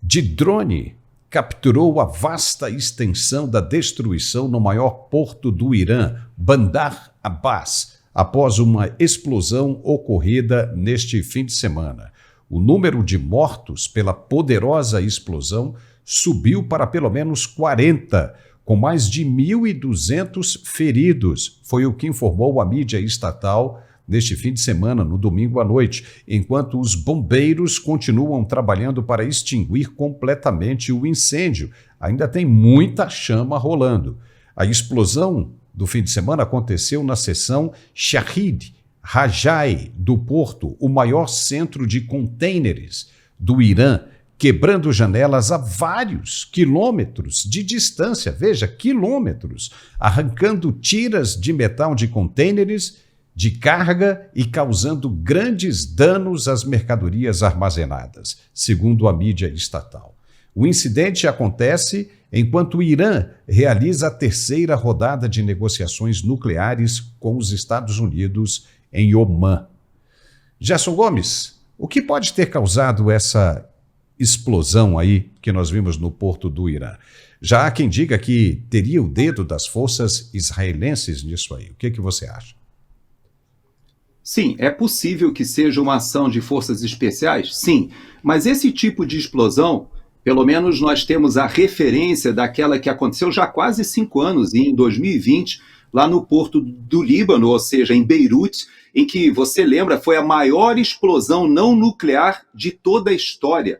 S1: de drone capturou a vasta extensão da destruição no maior porto do Irã, Bandar Abbas, após uma explosão ocorrida neste fim de semana. O número de mortos pela poderosa explosão subiu para pelo menos 40, com mais de 1.200 feridos, foi o que informou a mídia estatal neste fim de semana, no domingo à noite, enquanto os bombeiros continuam trabalhando para extinguir completamente o incêndio. Ainda tem muita chama rolando. A explosão do fim de semana aconteceu na seção Shahid Rajai do porto, o maior centro de contêineres do Irã, quebrando janelas a vários quilômetros de distância, veja, quilômetros, arrancando tiras de metal de contêineres de carga e causando grandes danos às mercadorias armazenadas, segundo a mídia estatal. O incidente acontece enquanto o Irã realiza a terceira rodada de negociações nucleares com os Estados Unidos em Omã. Gerson Gomes, o que pode ter causado essa explosão aí que nós vimos no porto do Irã? Já há quem diga que teria o dedo das forças israelenses nisso aí. O que você acha?
S4: Sim, é possível que seja uma ação de forças especiais? Sim, mas esse tipo de explosão, pelo menos nós temos a referência daquela que aconteceu já há quase 5 anos, em 2020, lá no porto do Líbano, ou seja, em Beirute, em que, você lembra, foi a maior explosão não nuclear de toda a história.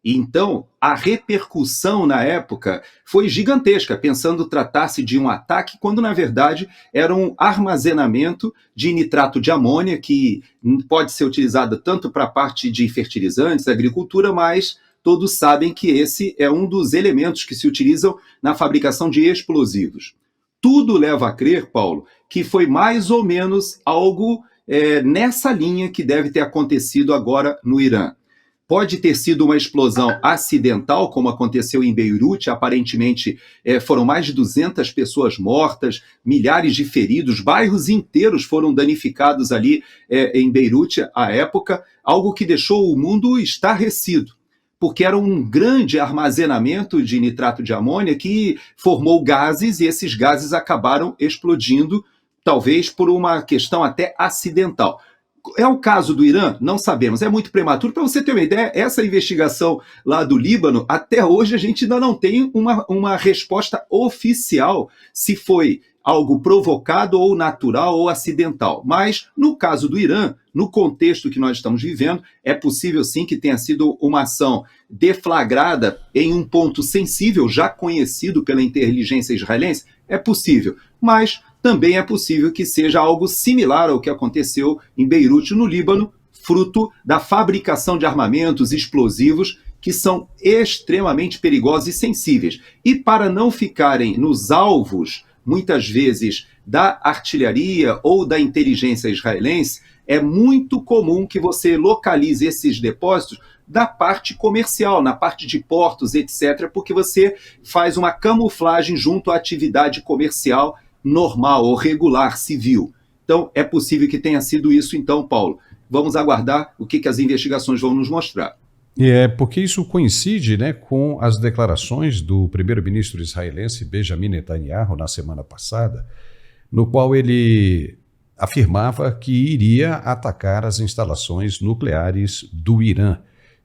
S4: Então, a repercussão na época foi gigantesca, pensando tratar-se de um ataque, quando na verdade era um armazenamento de nitrato de amônia, que pode ser utilizado tanto para a parte de fertilizantes, agricultura, mas todos sabem que esse é um dos elementos que se utilizam na fabricação de explosivos. Tudo leva a crer, Paulo, que foi mais ou menos algo nessa linha que deve ter acontecido agora no Irã. Pode ter sido uma explosão acidental, como aconteceu em Beirute. Aparentemente, foram mais de 200 pessoas mortas, milhares de feridos, bairros inteiros foram danificados ali em Beirute à época, algo que deixou o mundo estarrecido, porque era um grande armazenamento de nitrato de amônia que formou gases, e esses gases acabaram explodindo, talvez por uma questão até acidental. É o caso do Irã? Não sabemos, é muito prematuro. Para você ter uma ideia, essa investigação lá do Líbano, até hoje a gente ainda não tem uma resposta oficial se foi algo provocado ou natural ou acidental. Mas, no caso do Irã, no contexto que nós estamos vivendo, é possível sim que tenha sido uma ação deflagrada em um ponto sensível, já conhecido pela inteligência israelense. É possível, mas também é possível que seja algo similar ao que aconteceu em Beirute, no Líbano, fruto da fabricação de armamentos explosivos que são extremamente perigosos e sensíveis. E para não ficarem nos alvos, muitas vezes, da artilharia ou da inteligência israelense, é muito comum que você localize esses depósitos da parte comercial, na parte de portos, etc., porque você faz uma camuflagem junto à atividade comercial normal ou regular, civil. Então, é possível que tenha sido isso, então, Paulo. Vamos aguardar o que as investigações vão nos mostrar.
S1: Porque isso coincide, né, com as declarações do primeiro-ministro israelense Benjamin Netanyahu na semana passada, no qual ele afirmava que iria atacar as instalações nucleares do Irã,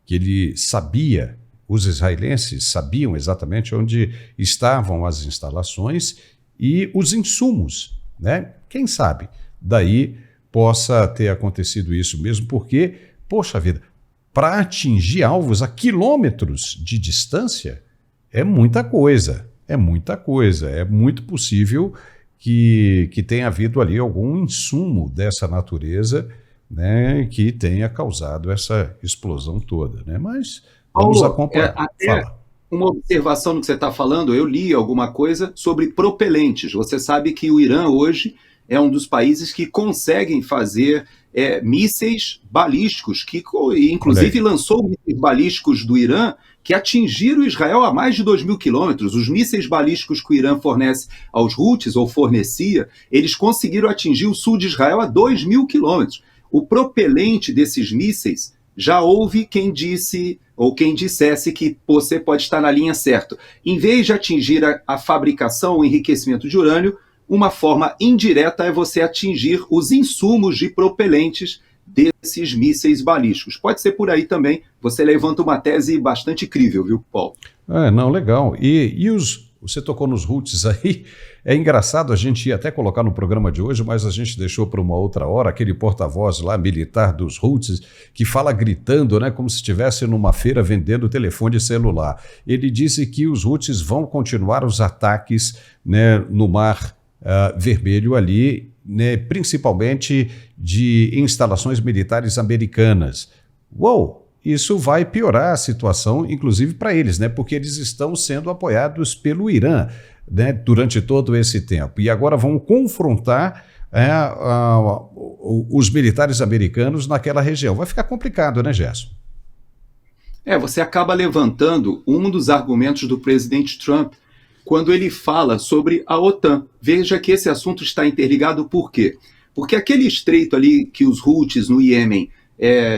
S1: que ele sabia, os israelenses sabiam exatamente onde estavam as instalações e os insumos, né? Quem sabe daí possa ter acontecido isso mesmo, porque, poxa vida, para atingir alvos a quilômetros de distância é muita coisa, é muito possível que tenha havido ali algum insumo dessa natureza, né, que tenha causado essa explosão toda, né? Mas vamos
S4: Paulo,
S1: acompanhar.
S4: Fala. Uma observação no que você está falando, eu li alguma coisa sobre propelentes. Você sabe que o Irã hoje é um dos países que conseguem fazer mísseis balísticos, que inclusive lançou mísseis balísticos do Irã que atingiram Israel a mais de 2.000 quilômetros. Os mísseis balísticos que o Irã fornece aos Houthis, ou fornecia, eles conseguiram atingir o sul de Israel a 2.000 quilômetros. O propelente desses mísseis, já houve quem disse ou quem dissesse que você pode estar na linha certa. Em vez de atingir a fabricação, o enriquecimento de urânio, uma forma indireta é você atingir os insumos de propelentes desses mísseis balísticos. Pode ser por aí também. Você levanta uma tese bastante crível, viu, Paulo?
S1: Não, legal. Você tocou nos Houthis aí, é engraçado, a gente ia até colocar no programa de hoje, mas a gente deixou para uma outra hora, aquele porta-voz lá, militar dos Houthis, que fala gritando, né, como se estivesse numa feira vendendo telefone celular. Ele disse que os Houthis vão continuar os ataques, né, no Mar Vermelho ali, né, principalmente de instalações militares americanas. Uou! Isso vai piorar a situação, inclusive para eles, né? Porque eles estão sendo apoiados pelo Irã, né, durante todo esse tempo. E agora vão confrontar os militares americanos naquela região. Vai ficar complicado, né, Gerson?
S4: Você acaba levantando um dos argumentos do presidente Trump quando ele fala sobre a OTAN. Veja que esse assunto está interligado por quê? Porque aquele estreito ali que os Houthis no Iêmen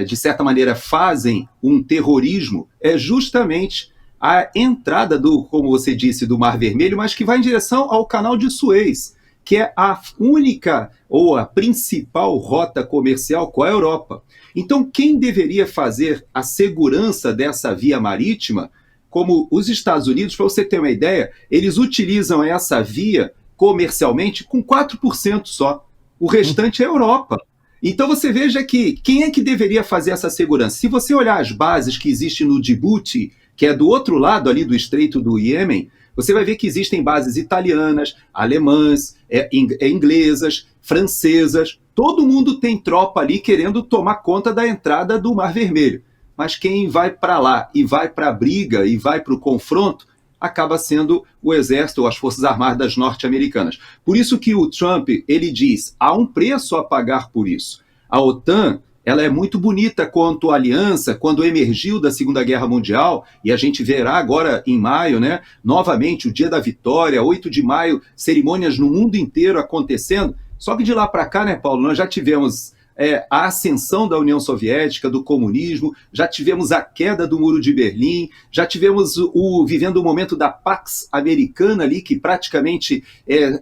S4: de certa maneira, fazem um terrorismo, é justamente a entrada como você disse, do Mar Vermelho, mas que vai em direção ao Canal de Suez, que é a única ou a principal rota comercial com a Europa. Então, quem deveria fazer a segurança dessa via marítima, como os Estados Unidos, para você ter uma ideia, eles utilizam essa via comercialmente com 4% só. O restante é a Europa. Então você veja que quem é que deveria fazer essa segurança? Se você olhar as bases que existem no Djibouti, que é do outro lado ali do Estreito do Iêmen, você vai ver que existem bases italianas, alemãs, inglesas, francesas. Todo mundo tem tropa ali querendo tomar conta da entrada do Mar Vermelho. Mas quem vai para lá e vai para a briga e vai para o confronto acaba sendo o exército ou as forças armadas norte-americanas. Por isso que o Trump, ele diz, há um preço a pagar por isso. A OTAN, ela é muito bonita quanto aliança, quando emergiu da Segunda Guerra Mundial, e a gente verá agora em maio, né, novamente, o Dia da Vitória, 8 de maio, cerimônias no mundo inteiro acontecendo. Só que de lá para cá, né, Paulo, nós já tivemos a ascensão da União Soviética, do comunismo, já tivemos a queda do Muro de Berlim, já tivemos vivendo o momento da Pax Americana ali, que praticamente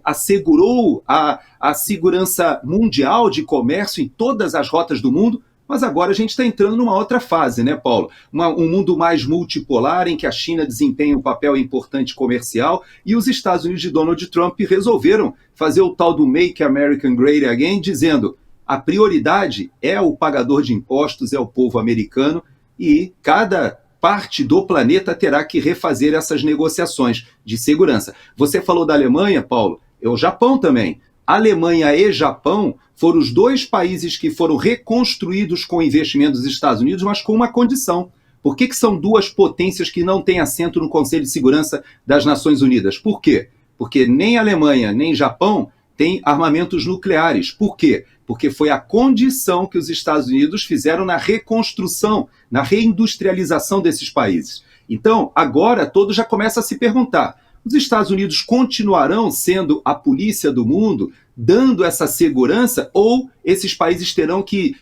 S4: assegurou a segurança mundial de comércio em todas as rotas do mundo. Mas agora a gente está entrando numa outra fase, né, Paulo? Um mundo mais multipolar, em que a China desempenha um papel importante comercial, e os Estados Unidos de Donald Trump resolveram fazer o tal do Make America Great Again, dizendo: a prioridade é o pagador de impostos, é o povo americano, e cada parte do planeta terá que refazer essas negociações de segurança. Você falou da Alemanha, Paulo, é o Japão também. Alemanha e Japão foram os dois países que foram reconstruídos com investimento dos Estados Unidos, mas com uma condição. Por que são duas potências que não têm assento no Conselho de Segurança das Nações Unidas? Por quê? Porque nem Alemanha nem Japão têm armamentos nucleares. Por quê? Porque foi a condição que os Estados Unidos fizeram na reconstrução, na reindustrialização desses países. Então, agora, todos já começam a se perguntar: os Estados Unidos continuarão sendo a polícia do mundo, dando essa segurança, ou esses países terão que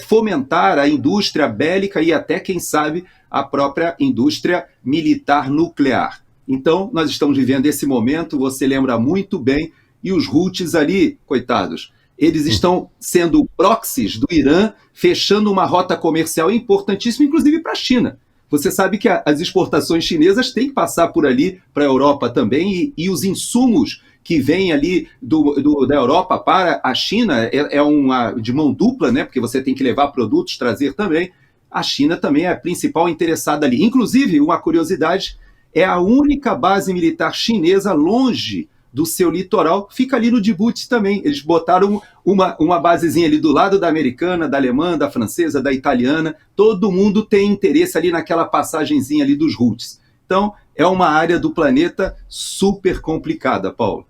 S4: fomentar a indústria bélica e até, quem sabe, a própria indústria militar nuclear? Então, nós estamos vivendo esse momento, você lembra muito bem, e os Houthis ali, coitados, eles estão sendo proxies do Irã, fechando uma rota comercial importantíssima, inclusive para a China. Você sabe que as exportações chinesas têm que passar por ali para a Europa também, e os insumos que vêm ali da Europa para a China é uma de mão dupla, né? Porque você tem que levar produtos, trazer também. A China também é a principal interessada ali. Inclusive, uma curiosidade, é a única base militar chinesa longe do seu litoral, fica ali no Djibouti também. Eles botaram uma basezinha ali do lado da americana, da alemã, da francesa, da italiana. Todo mundo tem interesse ali naquela passagenzinha ali dos Houthis. Então, é uma área do planeta super complicada, Paulo.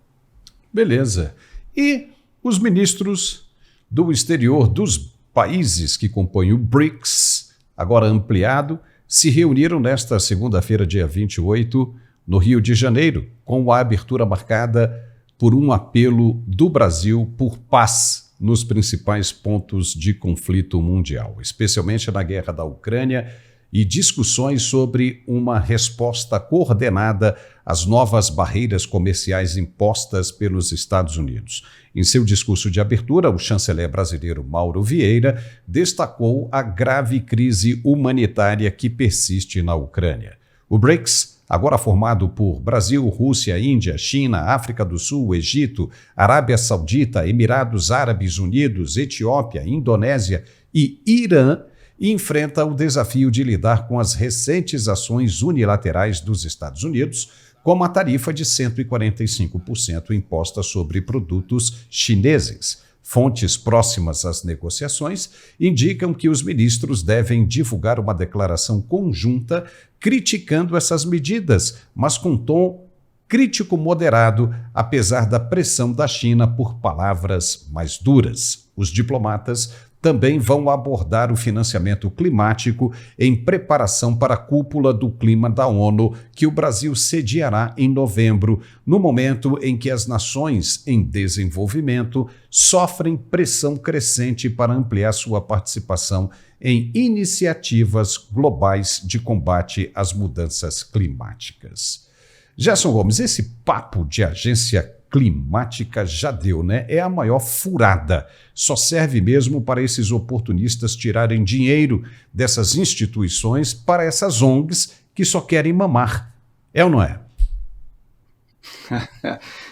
S1: Beleza. E os ministros do exterior dos países que compõem o BRICS, agora ampliado, se reuniram nesta segunda-feira, dia 28, no Rio de Janeiro, com a abertura marcada por um apelo do Brasil por paz nos principais pontos de conflito mundial, especialmente na guerra da Ucrânia, e discussões sobre uma resposta coordenada às novas barreiras comerciais impostas pelos Estados Unidos. Em seu discurso de abertura, o chanceler brasileiro Mauro Vieira destacou a grave crise humanitária que persiste na Ucrânia. O BRICS, agora formado por Brasil, Rússia, Índia, China, África do Sul, Egito, Arábia Saudita, Emirados Árabes Unidos, Etiópia, Indonésia e Irã, enfrenta o desafio de lidar com as recentes ações unilaterais dos Estados Unidos, como a tarifa de 145% imposta sobre produtos chineses. Fontes próximas às negociações indicam que os ministros devem divulgar uma declaração conjunta criticando essas medidas, mas com tom crítico moderado, apesar da pressão da China por palavras mais duras. Os diplomatas também vão abordar o financiamento climático em preparação para a cúpula do clima da ONU, que o Brasil sediará em novembro, no momento em que as nações em desenvolvimento sofrem pressão crescente para ampliar sua participação em iniciativas globais de combate às mudanças climáticas. Gerson Gomes, esse papo de agência climática já deu, né? É a maior furada. Só serve mesmo para esses oportunistas tirarem dinheiro dessas instituições para essas ONGs que só querem mamar. É ou não é?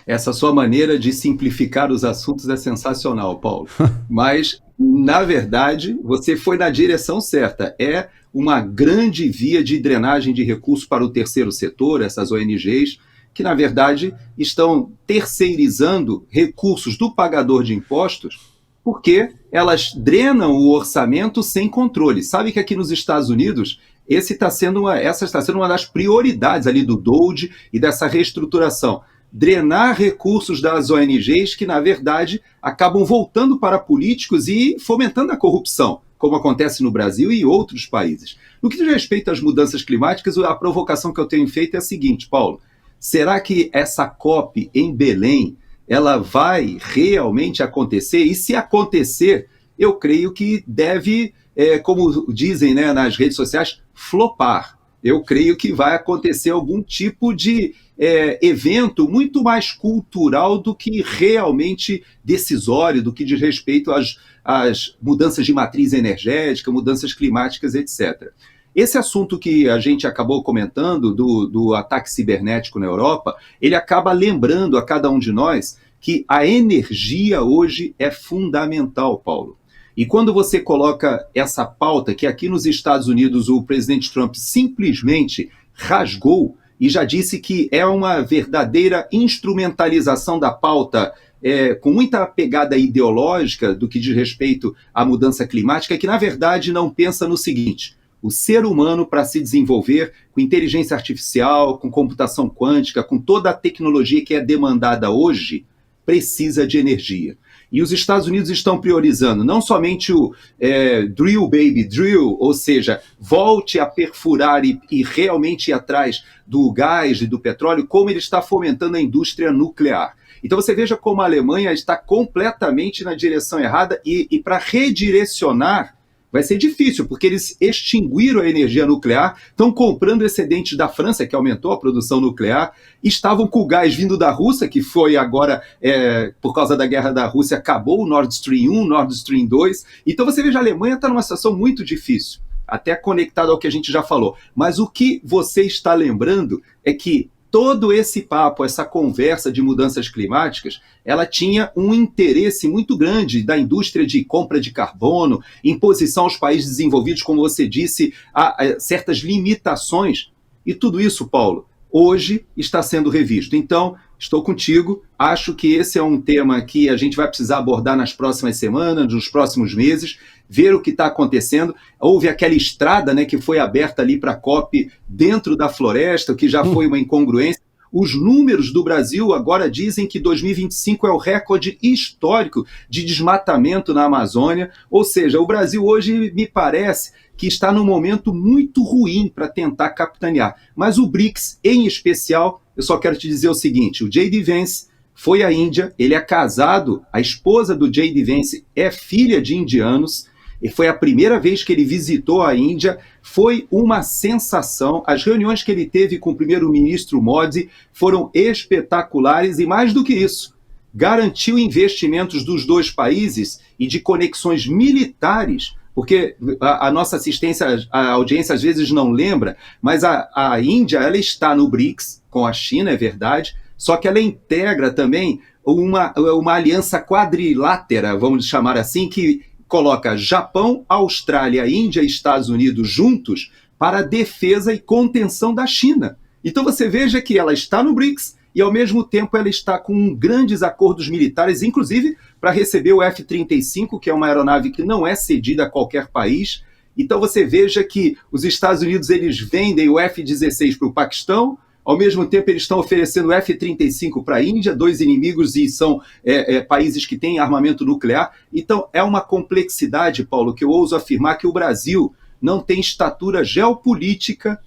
S4: Essa sua maneira de simplificar os assuntos é sensacional, Paulo. Mas, na verdade, você foi na direção certa. É uma grande via de drenagem de recursos para o terceiro setor, essas ONGs, que, na verdade, estão terceirizando recursos do pagador de impostos, porque elas drenam o orçamento sem controle. Sabe que aqui nos Estados Unidos, essa está sendo uma das prioridades ali do DOGE e dessa reestruturação. Drenar recursos das ONGs que, na verdade, acabam voltando para políticos e fomentando a corrupção, como acontece no Brasil e em outros países. No que diz respeito às mudanças climáticas, a provocação que eu tenho feito é a seguinte, Paulo: será que essa COP em Belém ela vai realmente acontecer? E se acontecer, eu creio que deve, como dizem, né, nas redes sociais, flopar. Eu creio que vai acontecer algum tipo de evento muito mais cultural do que realmente decisório, do que diz respeito às mudanças de matriz energética, mudanças climáticas, etc. Esse assunto que a gente acabou comentando do ataque cibernético na Europa, ele acaba lembrando a cada um de nós que a energia hoje é fundamental, Paulo. E quando você coloca essa pauta, que aqui nos Estados Unidos o presidente Trump simplesmente rasgou e já disse que é uma verdadeira instrumentalização da pauta, com muita pegada ideológica do que diz respeito à mudança climática, que na verdade não pensa no seguinte: o ser humano, para se desenvolver com inteligência artificial, com computação quântica, com toda a tecnologia que é demandada hoje, precisa de energia. E os Estados Unidos estão priorizando não somente o drill, baby, drill, ou seja, volte a perfurar e realmente ir atrás do gás e do petróleo, como ele está fomentando a indústria nuclear. Então você veja como a Alemanha está completamente na direção errada e para redirecionar vai ser difícil, porque eles extinguiram a energia nuclear, estão comprando excedentes da França, que aumentou a produção nuclear, estavam com o gás vindo da Rússia, que foi agora, por causa da guerra da Rússia, acabou o Nord Stream 1, Nord Stream 2. Então você veja, a Alemanha está numa situação muito difícil, até conectado ao que a gente já falou. Mas o que você está lembrando é que todo esse papo, essa conversa de mudanças climáticas, ela tinha um interesse muito grande da indústria de compra de carbono, imposição aos países desenvolvidos, como você disse, a certas limitações. E tudo isso, Paulo, hoje está sendo revisto. Então, estou contigo, acho que esse é um tema que a gente vai precisar abordar nas próximas semanas, nos próximos meses, ver o que está acontecendo. Houve aquela estrada, né, que foi aberta ali para a COP dentro da floresta, que já foi uma incongruência. Os números do Brasil agora dizem que 2025 é o recorde histórico de desmatamento na Amazônia, ou seja, o Brasil hoje me parece que está num momento muito ruim para tentar capitanear. Mas o BRICS, em especial, eu só quero te dizer o seguinte: o J.D. Vance foi à Índia, ele é casado, a esposa do J.D. Vance é filha de indianos, e foi a primeira vez que ele visitou a Índia, foi uma sensação. As reuniões que ele teve com o primeiro-ministro Modi foram espetaculares e, mais do que isso, garantiu investimentos dos dois países e de conexões militares, porque a nossa assistência, a audiência às vezes não lembra, mas a Índia ela está no BRICS, com a China, é verdade, só que ela integra também uma aliança quadrilátera, vamos chamar assim, que coloca Japão, Austrália, Índia e Estados Unidos juntos para a defesa e contenção da China. Então você veja que ela está no BRICS e, ao mesmo tempo, ela está com grandes acordos militares, inclusive para receber o F-35, que é uma aeronave que não é cedida a qualquer país. Então você veja que os Estados Unidos eles vendem o F-16 para o Paquistão, ao mesmo tempo eles estão oferecendo o F-35 para a Índia, dois inimigos e são países que têm armamento nuclear. Então é uma complexidade, Paulo, que eu ouso afirmar que o Brasil não tem estatura geopolítica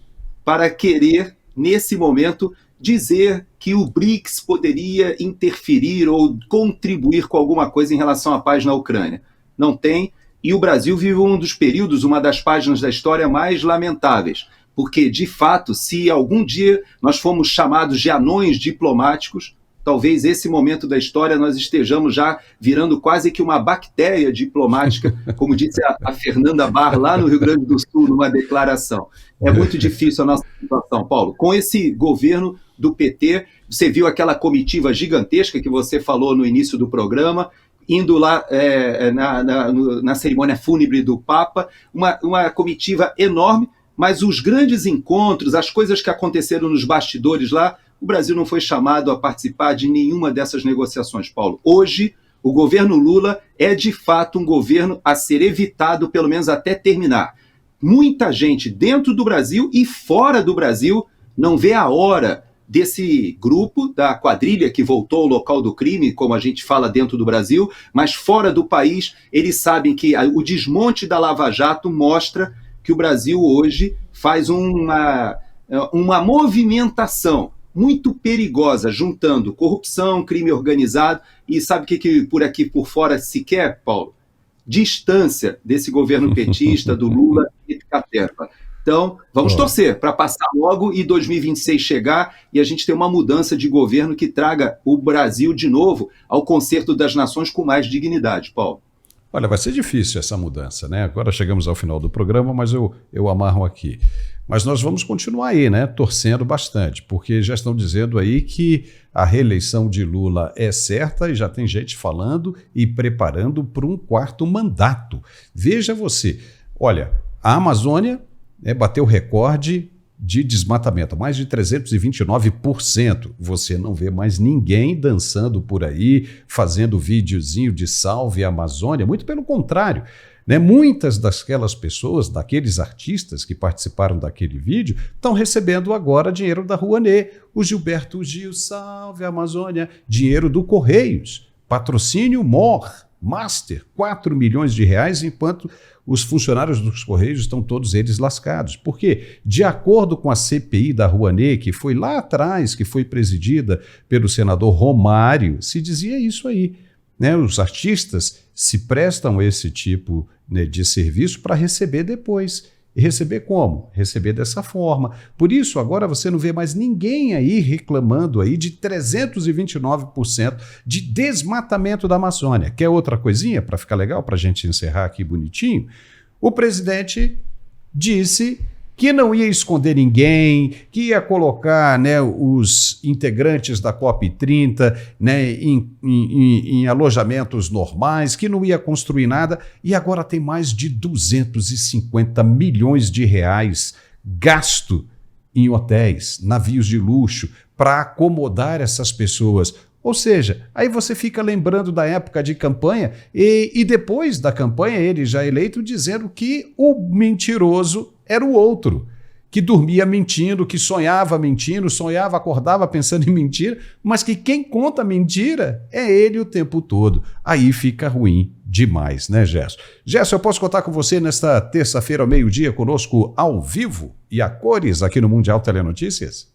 S4: para querer, nesse momento, dizer que o BRICS poderia interferir ou contribuir com alguma coisa em relação à paz na Ucrânia. Não tem, e o Brasil vive um dos períodos, uma das páginas da história mais lamentáveis, porque, de fato, se algum dia nós formos chamados de anões diplomáticos, talvez esse momento da história nós estejamos já virando quase que uma bactéria diplomática, como disse a Fernanda Barr lá no Rio Grande do Sul, numa declaração. É muito difícil a nossa situação, Paulo. Com esse governo do PT, você viu aquela comitiva gigantesca que você falou no início do programa, indo lá na cerimônia fúnebre do Papa, uma comitiva enorme, mas os grandes encontros, as coisas que aconteceram nos bastidores lá, o Brasil não foi chamado a participar de nenhuma dessas negociações, Paulo. Hoje, o governo Lula é de fato um governo a ser evitado, pelo menos até terminar. Muita gente dentro do Brasil e fora do Brasil não vê a hora desse grupo, da quadrilha que voltou ao local do crime, como a gente fala dentro do Brasil, mas fora do país, eles sabem que o desmonte da Lava Jato mostra que o Brasil hoje faz uma movimentação muito perigosa, juntando corrupção, crime organizado, e sabe o que por aqui por fora se quer, Paulo? Distância desse governo petista, do Lula e do Caterva. Então, vamos torcer para passar logo e 2026 chegar e a gente ter uma mudança de governo que traga o Brasil de novo ao concerto das nações com mais dignidade, Paulo.
S1: Olha, vai ser difícil essa mudança, né? Agora chegamos ao final do programa, mas eu amarro aqui. Mas nós vamos continuar aí, né? Torcendo bastante, porque já estão dizendo aí que a reeleição de Lula é certa e já tem gente falando e preparando para um 4º mandato. Veja você, olha, a Amazônia bateu recorde de desmatamento, mais de 329%. Você não vê mais ninguém dançando por aí, fazendo videozinho de salve a Amazônia, muito pelo contrário. Né? Muitas daquelas pessoas, daqueles artistas que participaram daquele vídeo, estão recebendo agora dinheiro da Rouanet. O Gilberto Gil, salve a Amazônia, dinheiro do Correios, patrocínio Master, 4 milhões de reais, enquanto os funcionários dos Correios estão todos eles lascados. Porque, de acordo com a CPI da Rouanet, que foi lá atrás, que foi presidida pelo senador Romário, se dizia isso aí. Né? Os artistas se prestam a esse tipo, né, de serviço para receber depois. E receber como? Receber dessa forma. Por isso, agora você não vê mais ninguém aí reclamando aí de 329% de desmatamento da Amazônia. Quer outra coisinha para ficar legal, para a gente encerrar aqui bonitinho? O presidente disse que não ia esconder ninguém, que ia colocar, né, os integrantes da COP30, né, em alojamentos normais, que não ia construir nada, e agora tem mais de 250 milhões de reais gasto em hotéis, navios de luxo, para acomodar essas pessoas. Ou seja, aí você fica lembrando da época de campanha e depois da campanha ele já eleito dizendo que o mentiroso era o outro, que dormia mentindo, que sonhava mentindo, sonhava, acordava pensando em mentira, mas que quem conta mentira é ele o tempo todo. Aí fica ruim demais, né, Gerson? Gerson, eu posso contar com você nesta terça-feira ao meio-dia conosco ao vivo e a cores aqui no Mundial Telenotícias?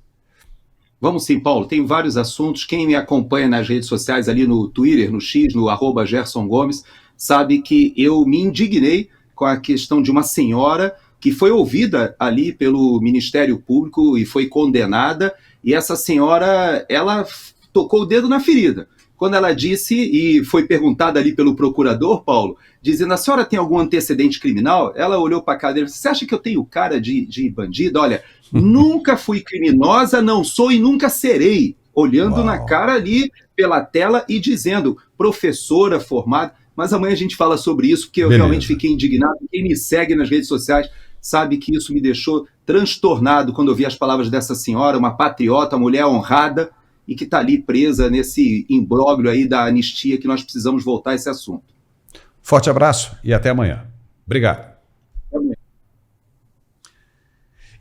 S4: Vamos sim, Paulo. Tem vários assuntos. Quem me acompanha nas redes sociais, ali no Twitter, no X, no @GersonGomes, sabe que eu me indignei com a questão de uma senhora que foi ouvida ali pelo Ministério Público e foi condenada, e essa senhora, ela tocou o dedo na ferida. Quando ela disse, e foi perguntada ali pelo procurador, Paulo, dizendo, a senhora tem algum antecedente criminal? Ela olhou para a cadeira e disse, você acha que eu tenho cara de bandida? Olha, nunca fui criminosa, não sou e nunca serei. Olhando na cara ali pela tela e dizendo, professora formada. Mas amanhã a gente fala sobre isso, porque eu realmente fiquei indignado. Quem me segue nas redes sociais sabe que isso me deixou transtornado quando eu vi as palavras dessa senhora, uma patriota, uma mulher honrada, e que está ali presa nesse imbróglio aí da anistia, que nós precisamos voltar a esse assunto.
S1: Forte abraço e até amanhã. Obrigado.
S4: Até amanhã.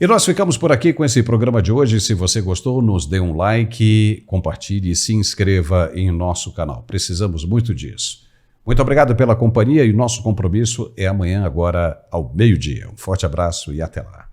S1: E nós ficamos por aqui com esse programa de hoje. Se você gostou, nos dê um like, compartilhe e se inscreva em nosso canal. Precisamos muito disso. Muito obrigado pela companhia e o nosso compromisso é amanhã agora ao meio-dia. Um forte abraço e até lá.